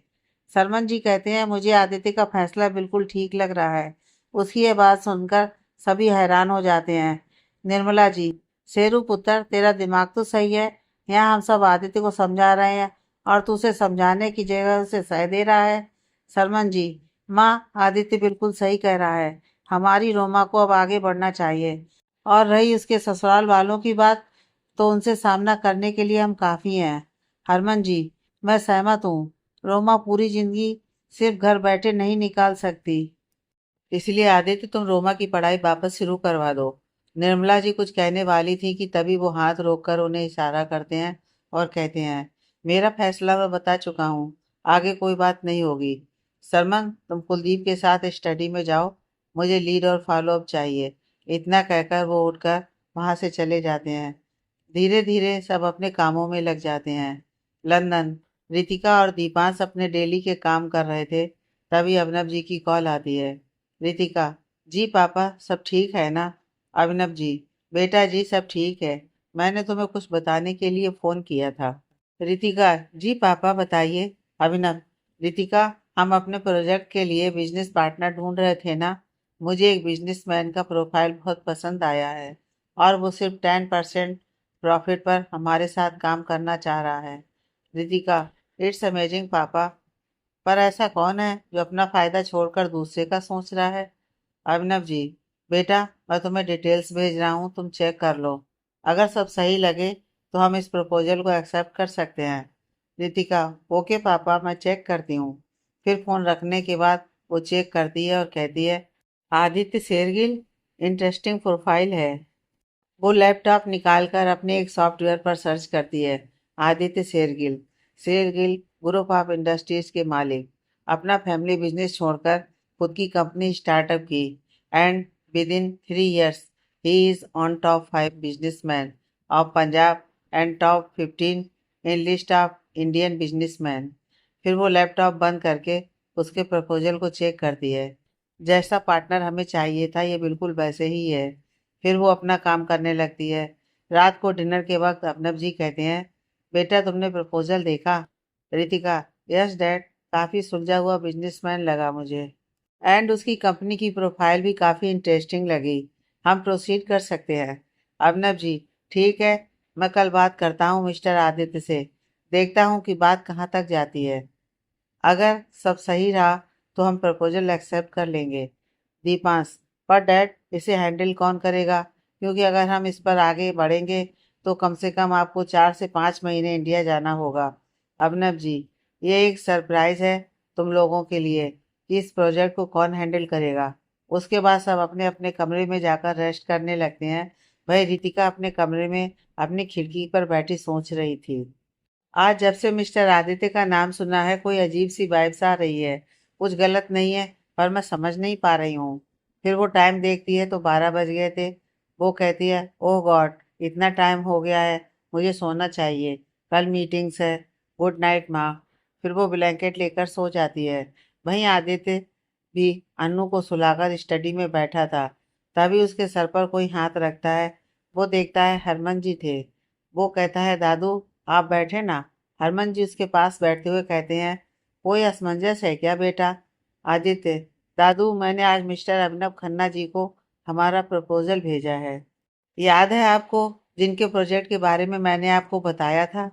सरमन जी कहते हैं, मुझे आदित्य का फैसला बिल्कुल ठीक लग रहा है। उसकी ये बात सुनकर सभी हैरान हो जाते हैं। निर्मला जी, शेरू पुत्र, तेरा दिमाग तो सही है। यहाँ हम सब आदित्य को समझा रहे हैं और तू उसे समझाने की जगह उसे सह दे रहा है। सरमन जी, माँ, आदित्य बिल्कुल सही कह रहा है। हमारी रोमा को अब आगे बढ़ना चाहिए। और रही उसके ससुराल वालों की बात, तो उनसे सामना करने के लिए हम काफ़ी हैं। हरमन जी, मैं सहमत हूँ। रोमा पूरी जिंदगी सिर्फ घर बैठे नहीं निकाल सकती, इसलिए आदित्य तुम रोमा की पढ़ाई वापस शुरू करवा दो। निर्मला जी कुछ कहने वाली थी कि तभी वो हाथ रोककर उन्हें इशारा करते हैं और कहते हैं, मेरा फैसला मैं बता चुका हूँ, आगे कोई बात नहीं होगी। सरमन, तुम कुलदीप के साथ स्टडी में जाओ, मुझे लीड और फॉलो अप चाहिए। इतना कहकर वो उठकर वहां से चले जाते हैं। धीरे धीरे सब अपने कामों में लग जाते हैं। लंदन, रितिका और दीपांश अपने डेली के काम कर रहे थे, तभी अभिनव जी की कॉल आती है। रितिका, जी पापा, सब ठीक है ना। अभिनव जी, बेटा जी सब ठीक है। मैंने तुम्हें कुछ बताने के लिए फोन किया था। रितिका, जी पापा बताइए। अभिनव, रितिका, हम अपने प्रोजेक्ट के लिए बिजनेस पार्टनर ढूंढ रहे थे ना। मुझे एक बिजनेसमैन का प्रोफाइल बहुत पसंद आया है और वो सिर्फ 10% प्रॉफिट पर हमारे साथ काम करना चाह रहा है। रितिका, इट्स अमेजिंग पापा, पर ऐसा कौन है जो अपना फायदा छोड़कर दूसरे का सोच रहा है? अभिनव जी, बेटा मैं तुम्हें डिटेल्स भेज रहा हूँ, तुम चेक कर लो। अगर सब सही लगे तो हम इस प्रपोजल को एक्सेप्ट कर सकते हैं। रितिका, ओके पापा, मैं चेक करती हूँ। फिर फोन रखने के बाद वो चेक करती है और कहती है, आदित्य शेरगिल, इंटरेस्टिंग प्रोफाइल है। वो लैपटॉप निकालकर अपने एक सॉफ्टवेयर पर सर्च करती है। Aditya Shergill, Shergill group of industries के मालिक, अपना फैमिली बिजनेस छोड़कर खुद की कंपनी स्टार्टअप की। And within 3 years he is on top 5 businessman of Punjab and top 15 in list of Indian businessman. फिर वो लैपटॉप बंद करके उसके प्रपोजल को चेक करती है। जैसा पार्टनर हमें चाहिए था ये बिल्कुल वैसे ही है। फिर वो अपना काम करने लगती है। रात को डिनर के वक्त अभिनव जी कहते हैं, बेटा तुमने प्रपोजल देखा? रितिका, यस डैड, काफ़ी सुलझा हुआ बिजनेसमैन लगा मुझे एंड उसकी कंपनी की प्रोफाइल भी काफ़ी इंटरेस्टिंग लगी। हम प्रोसीड कर सकते हैं। अभिनव जी, ठीक है, मैं कल बात करता हूँ मिस्टर आदित्य से, देखता हूँ कि बात कहाँ तक जाती है। अगर सब सही रहा तो हम प्रपोजल एक्सेप्ट कर लेंगे। दीपांश, पर डैड इसे हैंडल कौन करेगा? क्योंकि अगर हम इस पर आगे बढ़ेंगे तो कम से कम आपको 4 से 5 महीने इंडिया जाना होगा। अभिनव जी, ये एक सरप्राइज है तुम लोगों के लिए कि इस प्रोजेक्ट को कौन हैंडल करेगा। उसके बाद सब अपने अपने कमरे में जाकर रेस्ट करने लगते हैं। वही रितिका अपने कमरे में अपनी खिड़की पर बैठी सोच रही थी। आज जब से मिस्टर आदित्य का नाम सुना है कोई अजीब सी वाइब्स आ रही है। कुछ गलत नहीं है पर मैं समझ नहीं पा रही हूँ। फिर वो टाइम देखती है तो 12 बज गए थे। वो कहती है, ओह गॉड, इतना टाइम हो गया है, मुझे सोना चाहिए, कल मीटिंग्स है। गुड नाइट माँ। फिर वो ब्लैंकेट लेकर सो जाती है। वहीं आदित्य भी अन्नू को सुलाकर स्टडी में बैठा था। तभी उसके सर पर कोई हाथ रखता है। वो देखता है हरमन जी थे। वो कहता है, दादू आप बैठे ना। हरमन जी उसके पास बैठते हुए कहते हैं, कोई असमंजस है क्या बेटा? आदित्य, दादू मैंने आज मिस्टर अभिनव खन्ना जी को हमारा प्रपोजल भेजा है। याद है आपको, जिनके प्रोजेक्ट के बारे में मैंने आपको बताया था?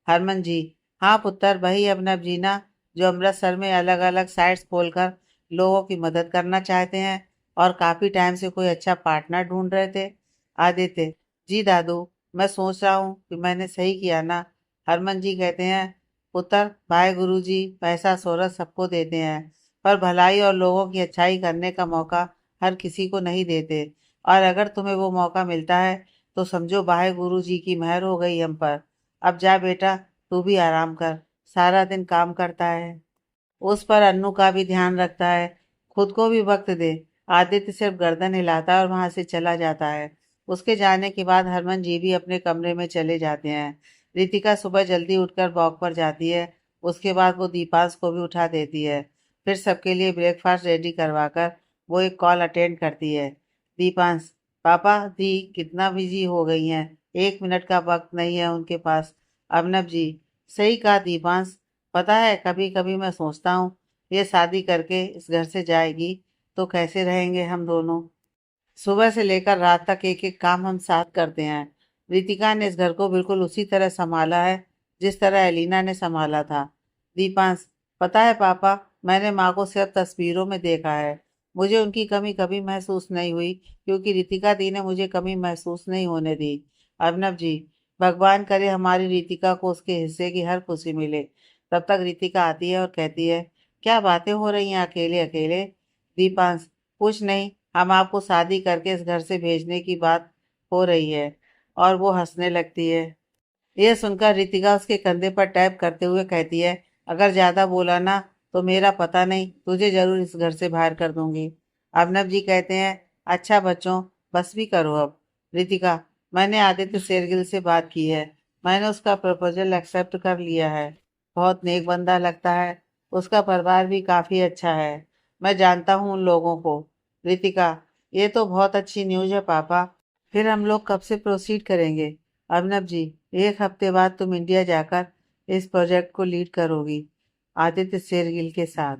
हरमन जी, हाँ पुत्र, वही अभिनव जी ना, जो अमृतसर में अलग अलग साइट्स खोलकर लोगों की मदद करना चाहते हैं और काफ़ी टाइम से कोई अच्छा पार्टनर ढूंढ रहे थे। आदित्य, जी दादू, मैं सोच रहा हूँ कि मैंने सही किया ना। हरमन जी कहते हैं, पुत्र भाई गुरु जी पैसा शोहरत सबको देते हैं पर भलाई और लोगों की अच्छाई करने का मौका हर किसी को नहीं देते। और अगर तुम्हें वो मौका मिलता है तो समझो वाहे गुरु जी की मेहर हो गई हम पर। अब जा बेटा, तू भी आराम कर, सारा दिन काम करता है। उस पर अन्नू का भी ध्यान रखता है, खुद को भी वक्त दे। आदित्य सिर्फ गर्दन हिलाता है और वहां से चला जाता है। उसके जाने के बाद हरमन जी भी अपने कमरे में चले जाते हैं। रितिका सुबह जल्दी उठकर वॉक पर जाती है। उसके बाद वो दीपांश को भी उठा देती है। फिर सबके लिए ब्रेकफास्ट रेडी करवाकर वो एक कॉल अटेंड करती है। दीपांश, पापा दी कितना बिजी हो गई हैं, 1 मिनट का वक्त नहीं है उनके पास। अभिनव जी, सही कहा दीपांश, पता है कभी कभी मैं सोचता हूँ ये शादी करके इस घर से जाएगी तो कैसे रहेंगे हम दोनों। सुबह से लेकर रात तक एक एक काम हम साथ करते हैं। रितिका ने इस घर को बिल्कुल उसी तरह संभाला है जिस तरह एलिना ने संभाला था। दीपांश, पता है पापा, मैंने माँ को सिर्फ तस्वीरों में देखा है, मुझे उनकी कमी कभी महसूस नहीं हुई क्योंकि रितिका दी ने मुझे कमी महसूस नहीं होने दी। अभिनव जी, भगवान करे हमारी रितिका को उसके हिस्से की हर खुशी मिले। तब तक रितिका आती है और कहती है, क्या बातें हो रही हैं अकेले अकेले? दीपांश, कुछ नहीं, हम आपको शादी करके इस घर से भेजने की बात हो रही है। और वो हंसने लगती है। यह सुनकर रितिका उसके कंधे पर टैप करते हुए कहती है, अगर ज्यादा बोला ना तो मेरा पता नहीं, तुझे जरूर इस घर से बाहर कर दूंगी। अभिनव जी कहते हैं, अच्छा बच्चों, बस भी करो अब। रितिका, मैंने आदित्य शेरगिल से बात की है, मैंने उसका प्रपोजल एक्सेप्ट कर लिया है। बहुत नेक बंदा लगता है, उसका परिवार भी काफी अच्छा है, मैं जानता हूँ उन लोगों को। रितिका, ये तो बहुत अच्छी न्यूज़ है पापा, फिर हम लोग कब से प्रोसीड करेंगे? अभिनव जी, 1 हफ्ते बाद तुम इंडिया जाकर इस प्रोजेक्ट को लीड करोगी, आदित्य शेरगिल के साथ।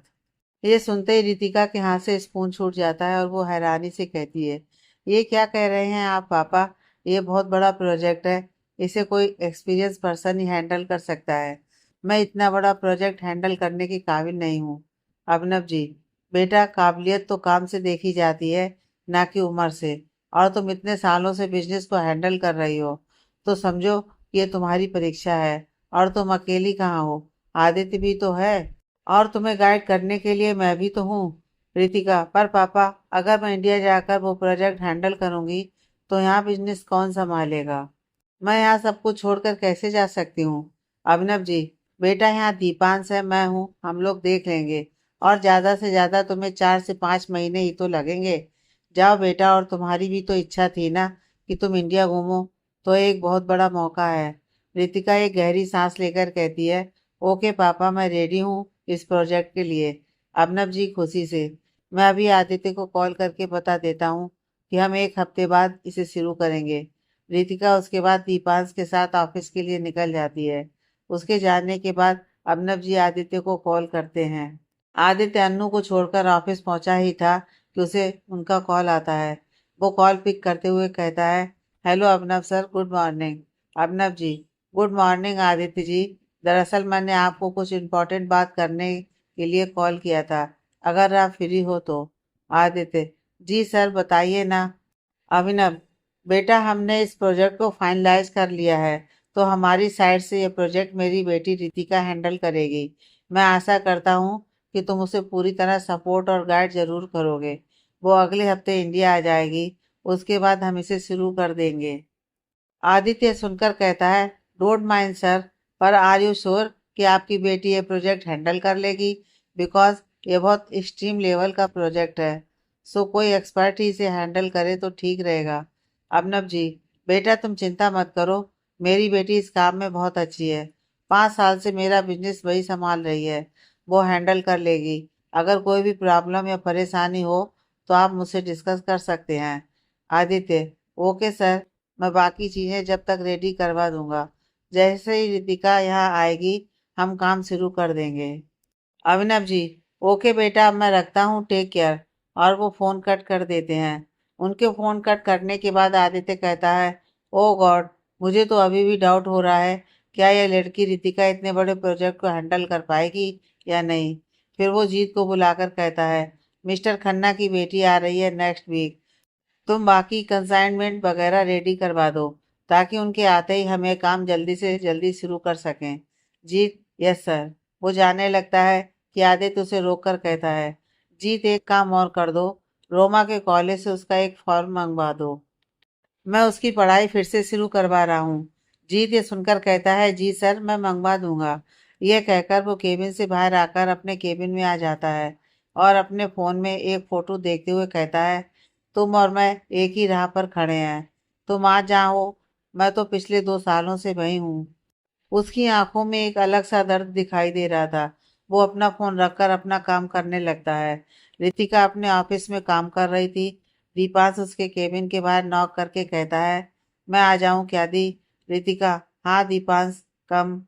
ये सुनते ही रितिका के हाथ से स्पून छूट जाता है और वो हैरानी से कहती है, ये क्या कह रहे हैं आप पापा? ये बहुत बड़ा प्रोजेक्ट है। इसे कोई एक्सपीरियंस पर्सन ही हैंडल कर सकता है। मैं इतना बड़ा प्रोजेक्ट हैंडल करने की काबिल नहीं हूँ। अभिनव जी, बेटा, काबिलियत तो काम से देखी जाती है, ना कि उम्र से। और तुम इतने सालों से बिजनेस को हैंडल कर रही हो, तो समझो ये तुम्हारी परीक्षा है। और तुम अकेली कहाँ हो, आदित्य भी तो है। और तुम्हें गाइड करने के लिए मैं भी तो हूँ। रितिका, पर पापा, अगर मैं इंडिया जाकर वो प्रोजेक्ट हैंडल करूंगी तो यहाँ बिजनेस कौन संभालेगा? मैं यहाँ सब कुछ छोड़कर कैसे जा सकती हूँ? अभिनव जी, बेटा, यहाँ दीपांश है, मैं हूँ, हम लोग देख लेंगे। और ज्यादा से ज्यादा तुम्हें 4 से 5 महीने ही तो लगेंगे। जाओ बेटा, और तुम्हारी भी तो इच्छा थी ना कि तुम इंडिया घूमो, तो एक बहुत बड़ा मौका है। रितिका एक गहरी सांस लेकर कहती है, ओके पापा, मैं रेडी हूँ इस प्रोजेक्ट के लिए। अभिनव जी खुशी से, मैं अभी आदित्य को कॉल करके बता देता हूँ कि हम 1 हफ्ते बाद इसे शुरू करेंगे। रितिका उसके बाद दीपांश के साथ ऑफिस के लिए निकल जाती है। उसके जाने के बाद अभिनव जी आदित्य को कॉल करते हैं। आदित्य अन्नू को छोड़कर ऑफिस पहुंचा ही था कि उसे उनका कॉल आता है। वो कॉल पिक करते हुए कहता है, हेलो अभिनव sir, good morning. Abhinav ji, good morning Aditya ji. दरअसल मैंने आपको कुछ इम्पोर्टेंट बात करने के लिए कॉल किया था, अगर आप फ्री हो तो। आदित्य, जी सर, बताइए ना। अभिनव, बेटा, हमने इस प्रोजेक्ट को फाइनलाइज कर लिया है, तो हमारी साइड से ये प्रोजेक्ट मेरी बेटी रितिका हैंडल करेगी। मैं आशा करता हूँ कि तुम उसे पूरी तरह सपोर्ट और गाइड जरूर करोगे। वो अगले हफ्ते इंडिया आ जाएगी, उसके बाद हम इसे शुरू कर देंगे। आदित्य सुनकर कहता है, डोंट माइंड सर, पर आर यू श्योर कि आपकी बेटी ये प्रोजेक्ट हैंडल कर लेगी? बिकॉज ये बहुत एक्सट्रीम लेवल का प्रोजेक्ट है, सो कोई एक्सपर्ट ही इसे हैंडल करे तो ठीक रहेगा। अभिनव जी, बेटा, तुम चिंता मत करो, मेरी बेटी इस काम में बहुत अच्छी है। 5 साल से मेरा बिजनेस वही संभाल रही है, वो हैंडल कर लेगी। अगर कोई भी प्रॉब्लम या परेशानी हो तो आप मुझसे डिस्कस कर सकते हैं। आदित्य, ओके सर, मैं बाकी चीज़ें जब तक रेडी करवा दूंगा। जैसे ही रितिका यहाँ आएगी हम काम शुरू कर देंगे। अभिनव जी, ओके बेटा, अब मैं रखता हूँ, टेक केयर। और वो फ़ोन कट कर देते हैं। उनके फ़ोन कट करने के बाद आदित्य कहता है, ओ गॉड, मुझे तो अभी भी डाउट हो रहा है, क्या यह लड़की रितिका इतने बड़े प्रोजेक्ट को हैंडल कर पाएगी या नहीं। फिर वो जीत को बुलाकर कहता है, मिस्टर खन्ना की बेटी आ रही है नेक्स्ट वीक, तुम बाकी कंसाइनमेंट वगैरह रेडी करवा दो, ताकि उनके आते ही हम ये काम जल्दी से जल्दी शुरू कर सकें। जीत, यस सर। वो जाने लगता है कि आदित्य उसे रोक कर कहता है, जीत, एक काम और कर दो, रोमा के कॉलेज से उसका एक फॉर्म मंगवा दो, मैं उसकी पढ़ाई फिर से शुरू करवा रहा हूँ। जीत ये सुनकर कहता है, जी सर, मैं मंगवा दूंगा। यह कहकर वो केबिन से बाहर आकर अपने केबिन में आ जाता है और अपने फ़ोन में एक फ़ोटो देखते हुए कहता है, तुम और मैं एक ही राह पर खड़े हैं। तुम आज जहाँ हो, मैं तो पिछले 2 सालों से वही हूँ। उसकी आंखों में एक अलग सा दर्द दिखाई दे रहा था। वो अपना फोन रखकर अपना काम करने लगता है। रितिका अपने ऑफिस में काम कर रही थी। दीपांश उसके केबिन के बाहर नॉक करके कहता है, मैं आ जाऊं क्या दी? रितिका, हाँ दीपांश, कम।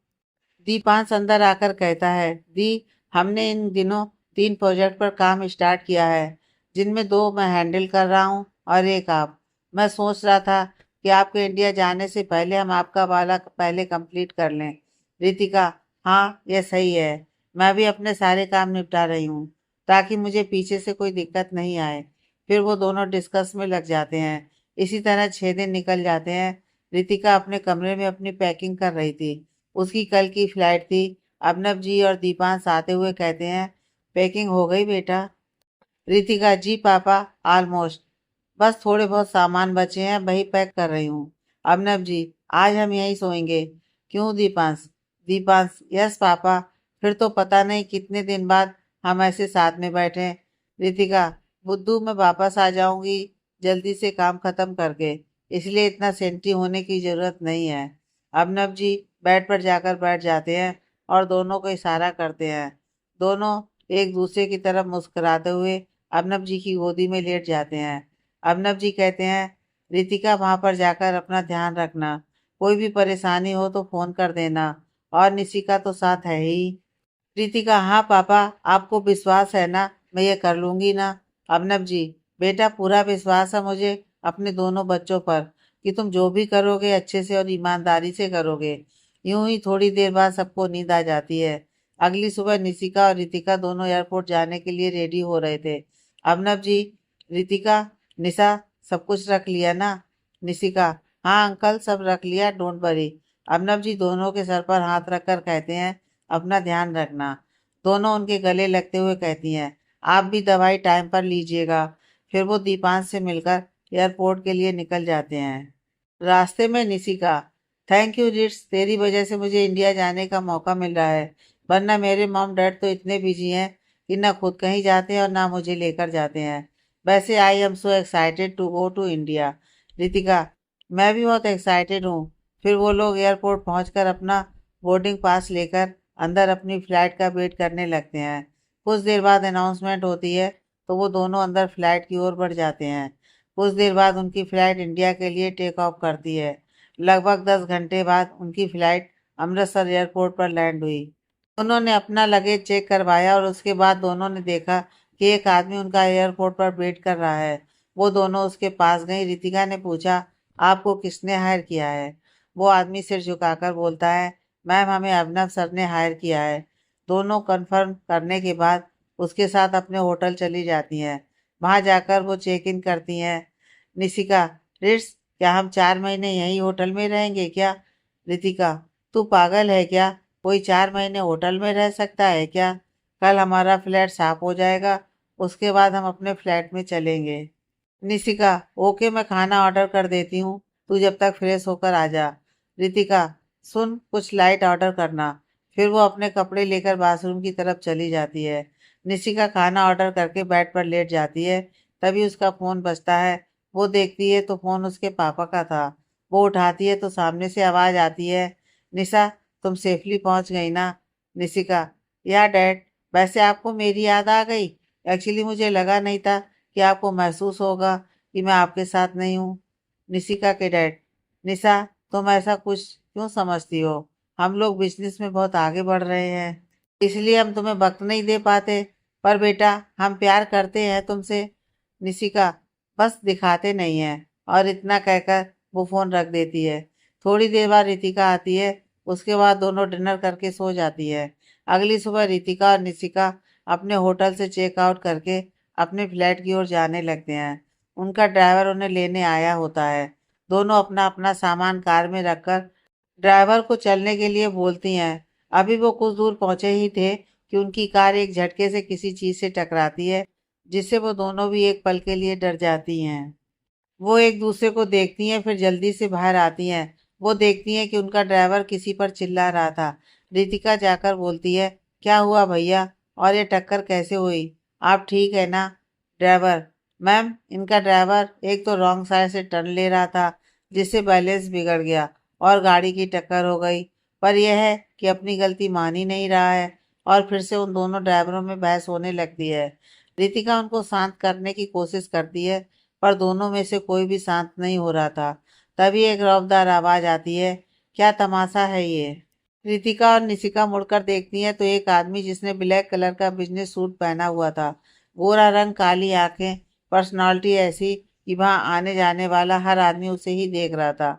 दीपांश अंदर आकर कहता है, दी, हमने इन दिनों 3 प्रोजेक्ट पर काम स्टार्ट किया है, जिनमें 2 मैं हैंडल कर रहा हूँ और एक आप। मैं सोच रहा था कि आपके इंडिया जाने से पहले हम आपका वाला पहले कंप्लीट कर लें। रितिका, हाँ, यह सही है। मैं भी अपने सारे काम निपटा रही हूँ, ताकि मुझे पीछे से कोई दिक्कत नहीं आए। फिर वो दोनों डिस्कस में लग जाते हैं। इसी तरह 6 दिन निकल जाते हैं। रितिका अपने कमरे में अपनी पैकिंग कर रही थी। उसकी कल की फ्लाइट थी। अभिनव जी और दीपांश आते हुए कहते हैं, पैकिंग हो गई बेटा? रितिका, जी पापा, ऑलमोस्ट, बस थोड़े बहुत सामान बचे हैं, वही पैक कर रही हूँ। अभिनव जी, आज हम यहीं सोएंगे, क्यों दीपांश? दीपांश, यस पापा, फिर तो पता नहीं कितने दिन बाद हम ऐसे साथ में बैठे। रितिका, बुद्धू, मैं वापस आ जाऊंगी जल्दी से काम खत्म करके, इसलिए इतना सेंटी होने की जरूरत नहीं है। अभिनव जी बेड पर जाकर बैठ जाते हैं और दोनों को इशारा करते हैं। दोनों एक दूसरे की तरफ मुस्कुराते हुए अभिनव जी की गोदी में लेट जाते हैं। अभिनव जी कहते हैं, रितिका वहां पर जाकर अपना ध्यान रखना। कोई भी परेशानी हो तो फोन कर देना। और निशिका तो साथ है ही। रितिका, हाँ पापा, आपको विश्वास है ना, मैं ये कर लूंगी ना। अबनव जी, बेटा पूरा विश्वास है मुझे अपने दोनों बच्चों पर कि तुम जो भी करोगे अच्छे से और ईमानदारी से करोगे। यूं ही थोड़ी देर बाद सबको नींद आ जाती है। अगली सुबह निशिका और रितिका दोनों एयरपोर्ट जाने के लिए रेडी हो रहे थे। अबनव जी, रितिका, निशा, सब कुछ रख लिया ना? निशिका, हाँ अंकल, सब रख लिया, डोंट वरी। अबनव जी दोनों के सर पर हाथ रखकर कहते हैं, अपना ध्यान रखना। दोनों उनके गले लगते हुए कहती हैं, आप भी दवाई टाइम पर लीजिएगा। फिर वो दीपांश से मिलकर एयरपोर्ट के लिए निकल जाते हैं। रास्ते में निशिका, थैंक यू रिट्स, तेरी वजह से मुझे इंडिया जाने का मौका मिल रहा है, वरना मेरे मॉम डैड तो इतने बिजी हैं कि ना खुद कहीं जाते हैं और ना मुझे लेकर जाते हैं। वैसे I am so excited to go to India. Ritika, मैं भी बहुत एक्साइटेड हूँ। फिर वो लोग एयरपोर्ट पहुंचकर अपना बोर्डिंग पास लेकर अंदर अपनी फ्लाइट का वेट करने लगते हैं। कुछ देर बाद अनाउंसमेंट होती है तो वो दोनों अंदर फ्लाइट की ओर बढ़ जाते हैं। कुछ देर बाद उनकी फ्लाइट इंडिया के लिए टेक ऑफ करती है। लगभग 10 घंटे बाद उनकी फ्लाइट अमृतसर एयरपोर्ट पर लैंड हुई। उन्होंने अपना लगेज चेक करवाया और उसके बाद दोनों ने देखा कि एक आदमी उनका एयरपोर्ट पर वेट कर रहा है। वो दोनों उसके पास गई। रितिका ने पूछा, आपको किसने हायर किया है? वो आदमी सिर झुकाकर बोलता है, मैम हमें अभिनव सर ने हायर किया है। दोनों कंफर्म करने के बाद उसके साथ अपने होटल चली जाती हैं। वहां जाकर वो चेक इन करती हैं। निशिका, रिट्स, क्या हम 4 महीने यहीं होटल में रहेंगे क्या? रितिका, तू पागल है क्या? कोई 4 महीने होटल में रह सकता है क्या? कल हमारा फ्लैट साफ हो जाएगा, उसके बाद हम अपने फ्लैट में चलेंगे। निशिका, ओके, मैं खाना ऑर्डर कर देती हूँ, तू जब तक फ्रेश होकर आ जा। रितिका, सुन, कुछ लाइट ऑर्डर करना। फिर वो अपने कपड़े लेकर बाथरूम की तरफ चली जाती है। निशिका खाना ऑर्डर करके बेड पर लेट जाती है। तभी उसका फोन बजता है। वो देखती है तो फोन उसके पापा का था। वो उठाती है तो सामने से आवाज आती है, निशा, तुम सेफली पहुंच गई ना? निशिका, या डैड, वैसे आपको मेरी याद आ गई। एक्चुअली मुझे लगा नहीं था कि आपको महसूस होगा कि मैं आपके साथ नहीं हूँ। निशिका के डैड, निशा, तुम ऐसा कुछ क्यों समझती हो? हम लोग बिजनेस में बहुत आगे बढ़ रहे हैं, इसलिए हम तुम्हें वक्त नहीं दे पाते। पर बेटा, हम प्यार करते हैं तुमसे। निशिका, बस दिखाते नहीं है। और इतना कहकर वो फोन रख देती है। थोड़ी देर बाद रितिका आती है। उसके बाद दोनों डिनर करके सो जाती है। अगली सुबह रितिका और निशिका अपने होटल से चेकआउट करके अपने फ्लैट की ओर जाने लगते हैं। उनका ड्राइवर उन्हें लेने आया होता है। दोनों अपना अपना सामान कार में रखकर ड्राइवर को चलने के लिए बोलती हैं। अभी वो कुछ दूर पहुंचे ही थे कि उनकी कार एक झटके से किसी चीज से टकराती है, जिससे वो दोनों भी एक पल के लिए डर जाती हैं। वो एक दूसरे को देखती हैं, फिर जल्दी से बाहर आती हैं। वो देखती हैं कि उनका ड्राइवर किसी पर चिल्ला रहा था। रितिका जाकर बोलती है, क्या हुआ भैया, और ये टक्कर कैसे हुई? आप ठीक है ना? ड्राइवर, मैम, इनका ड्राइवर एक तो रॉन्ग साइड से टर्न ले रहा था, जिससे बैलेंस बिगड़ गया और गाड़ी की टक्कर हो गई। पर यह है कि अपनी गलती मान ही नहीं रहा है। और फिर से उन दोनों ड्राइवरों में बहस होने लगती है। रितिका उनको शांत करने की कोशिश करती है, पर दोनों में से कोई भी शांत नहीं हो रहा था। तभी एक रौबदार आवाज आती है, क्या तमाशा है ये? रितिका और निशिका मुड़कर देखती हैं तो एक आदमी जिसने ब्लैक कलर का बिजनेस सूट पहना हुआ था, गोरा रंग, काली आंखें, पर्सनालिटी ऐसी कि वहां आने जाने वाला हर आदमी उसे ही देख रहा था।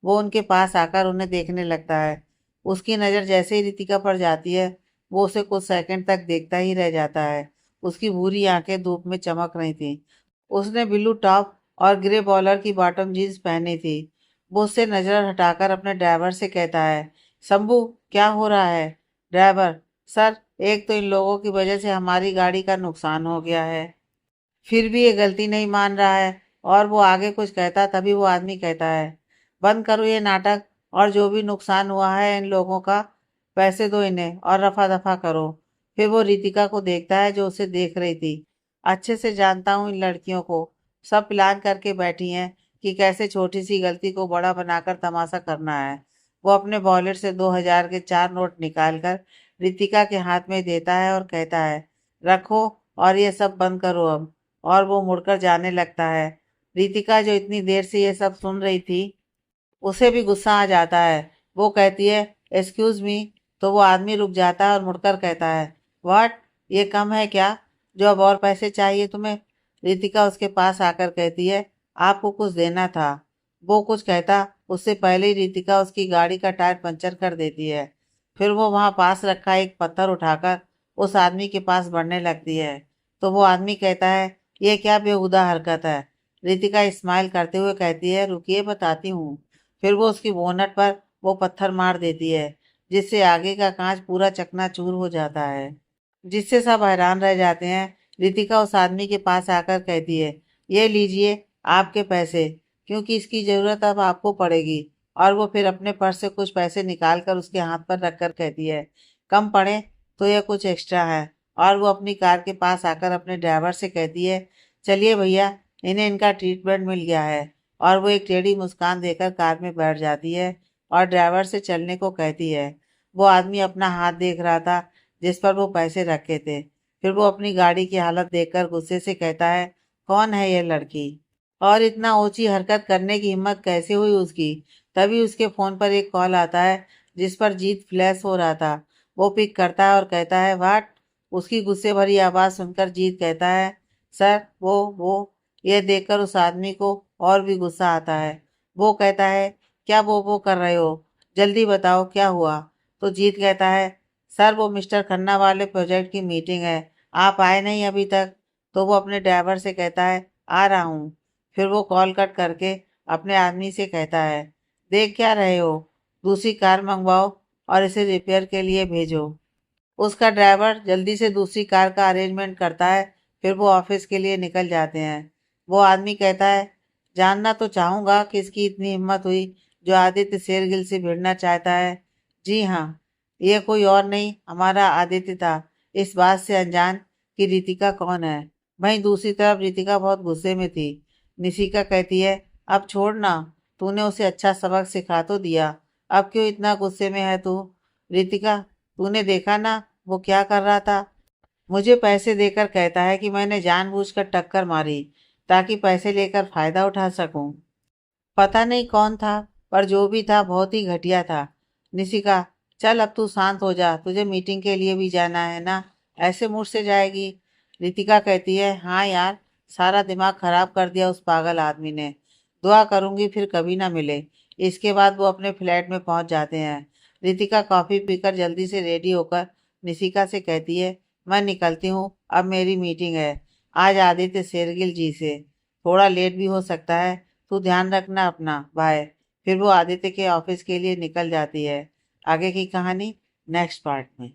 वो उनके पास आकर उन्हें देखने लगता है। उसकी नज़र जैसे ही रितिका पर जाती है, वो उसे कुछ सेकंड तक देखता ही रह जाता है। उसकी भूरी आंखें धूप में चमक रही थीं। उसने ब्लू टॉप और ग्रे बॉलर की बॉटम जीन्स पहनी थी। वो उससे नजर हटाकर अपने ड्राइवर से कहता है, शंभू, क्या हो रहा है? ड्राइवर, सर, एक तो इन लोगों की वजह से हमारी गाड़ी का नुकसान हो गया है, फिर भी ये गलती नहीं मान रहा है। और वो आगे कुछ कहता, तभी वो आदमी कहता है, बंद करो ये नाटक, और जो भी नुकसान हुआ है इन लोगों का, पैसे दो इन्हें और रफा दफा करो। फिर वो रितिका को देखता है जो उसे देख रही थी। अच्छे से जानता हूँ इन लड़कियों को, सब प्लान करके बैठी हैं कि कैसे छोटी सी गलती को बड़ा बनाकर तमाशा करना है। वो अपने वॉलेट से 2,000 के 4 नोट निकालकर रितिका के हाथ में देता है और कहता है, रखो और ये सब बंद करो अब। और वो मुड़कर जाने लगता है। रितिका जो इतनी देर से ये सब सुन रही थी, उसे भी गुस्सा आ जाता है। वो कहती है, एक्सक्यूज मी। तो वो आदमी रुक जाता है और मुड़कर कहता है, व्हाट, ये कम है क्या? जो अब और पैसे चाहिए तुम्हें? रितिका उसके पास आकर कहती है, आपको कुछ देना था। वो कुछ कहता उससे पहले ही रितिका उसकी गाड़ी का टायर पंचर कर देती है। फिर वो वहां पास रखा एक पत्थर उठाकर उस आदमी के पास बढ़ने लगती है। तो वो आदमी कहता है, ये क्या बेहुदा हरकत है? रितिका स्माइल करते हुए कहती है, रुकिए बताती हूँ। फिर वो उसकी बोनट पर वो पत्थर मार देती है, जिससे आगे का कांच पूरा चकनाचूर हो जाता है, जिससे सब हैरान रह जाते हैं। रितिका उस आदमी के पास आकर कहती है, ये लीजिए आपके पैसे, क्योंकि इसकी ज़रूरत अब आपको पड़ेगी। और वो फिर अपने पर्स से कुछ पैसे निकाल कर उसके हाथ पर रखकर कहती है, कम पड़े तो यह कुछ एक्स्ट्रा है। और वो अपनी कार के पास आकर अपने ड्राइवर से कहती है, चलिए भैया, इन्हें इनका ट्रीटमेंट मिल गया है। और वो एक टेढ़ी मुस्कान देकर कार में बैठ जाती है और ड्राइवर से चलने को कहती है। वो आदमी अपना हाथ देख रहा था जिस पर वो पैसे रखे थे। फिर वो अपनी गाड़ी की हालत देखकर गुस्से से कहता है, कौन है ये लड़की और इतना ऊंची हरकत करने की हिम्मत कैसे हुई उसकी? तभी उसके फोन पर एक कॉल आता है जिस पर जीत फ्लैश हो रहा था। वो पिक करता है और कहता है, वाट। उसकी गुस्से भरी आवाज़ सुनकर जीत कहता है, सर वो। यह देखकर उस आदमी को और भी गुस्सा आता है। वो कहता है, क्या वो कर रहे हो? जल्दी बताओ क्या हुआ? तो जीत कहता है, सर वो मिस्टर खन्ना वाले प्रोजेक्ट की मीटिंग है, आप आए नहीं अभी तक। तो वो अपने ड्राइवर से कहता है, आ रहा हूँ। फिर वो कॉल कट करके अपने आदमी से कहता है, देख क्या रहे हो? दूसरी कार मंगवाओ और इसे रिपेयर के लिए भेजो। उसका ड्राइवर जल्दी से दूसरी कार का अरेंजमेंट करता है। फिर वो ऑफिस के लिए निकल जाते हैं। वो आदमी कहता है, जानना तो चाहूंगा किसकी इतनी हिम्मत हुई जो आदित्य शेरगिल से भिड़ना चाहता है। जी हाँ, ये कोई और नहीं, हमारा आदित्य था, इस बात से अनजान कि रितिका कौन है। वहीं दूसरी तरफ रितिका बहुत गुस्से में थी। निशिका कहती है, अब छोड़ ना, तूने उसे अच्छा सबक सिखा तो दिया, अब क्यों इतना गुस्से में है तू? रितिका, तूने देखा ना वो क्या कर रहा था? मुझे पैसे देकर कहता है कि मैंने जानबूझकर टक्कर मारी ताकि पैसे लेकर फायदा उठा सकूं। पता नहीं कौन था, पर जो भी था बहुत ही घटिया था। निशिका, चल अब तू शांत हो जा, तुझे मीटिंग के लिए भी जाना है ना, ऐसे मूड से जाएगी? रितिका कहती है, हाँ यार, सारा दिमाग खराब कर दिया उस पागल आदमी ने। दुआ करूंगी फिर कभी ना मिले। इसके बाद वो अपने फ्लैट में पहुंच जाते हैं। रितिका कॉफी पीकर जल्दी से रेडी होकर निशिका से कहती है, मैं निकलती हूँ, अब मेरी मीटिंग है आज आदित्य शेरगिल जी से, थोड़ा लेट भी हो सकता है। तू ध्यान रखना अपना, बाय। फिर वो आदित्य के ऑफिस के लिए निकल जाती है। आगे की कहानी नेक्स्ट पार्ट में।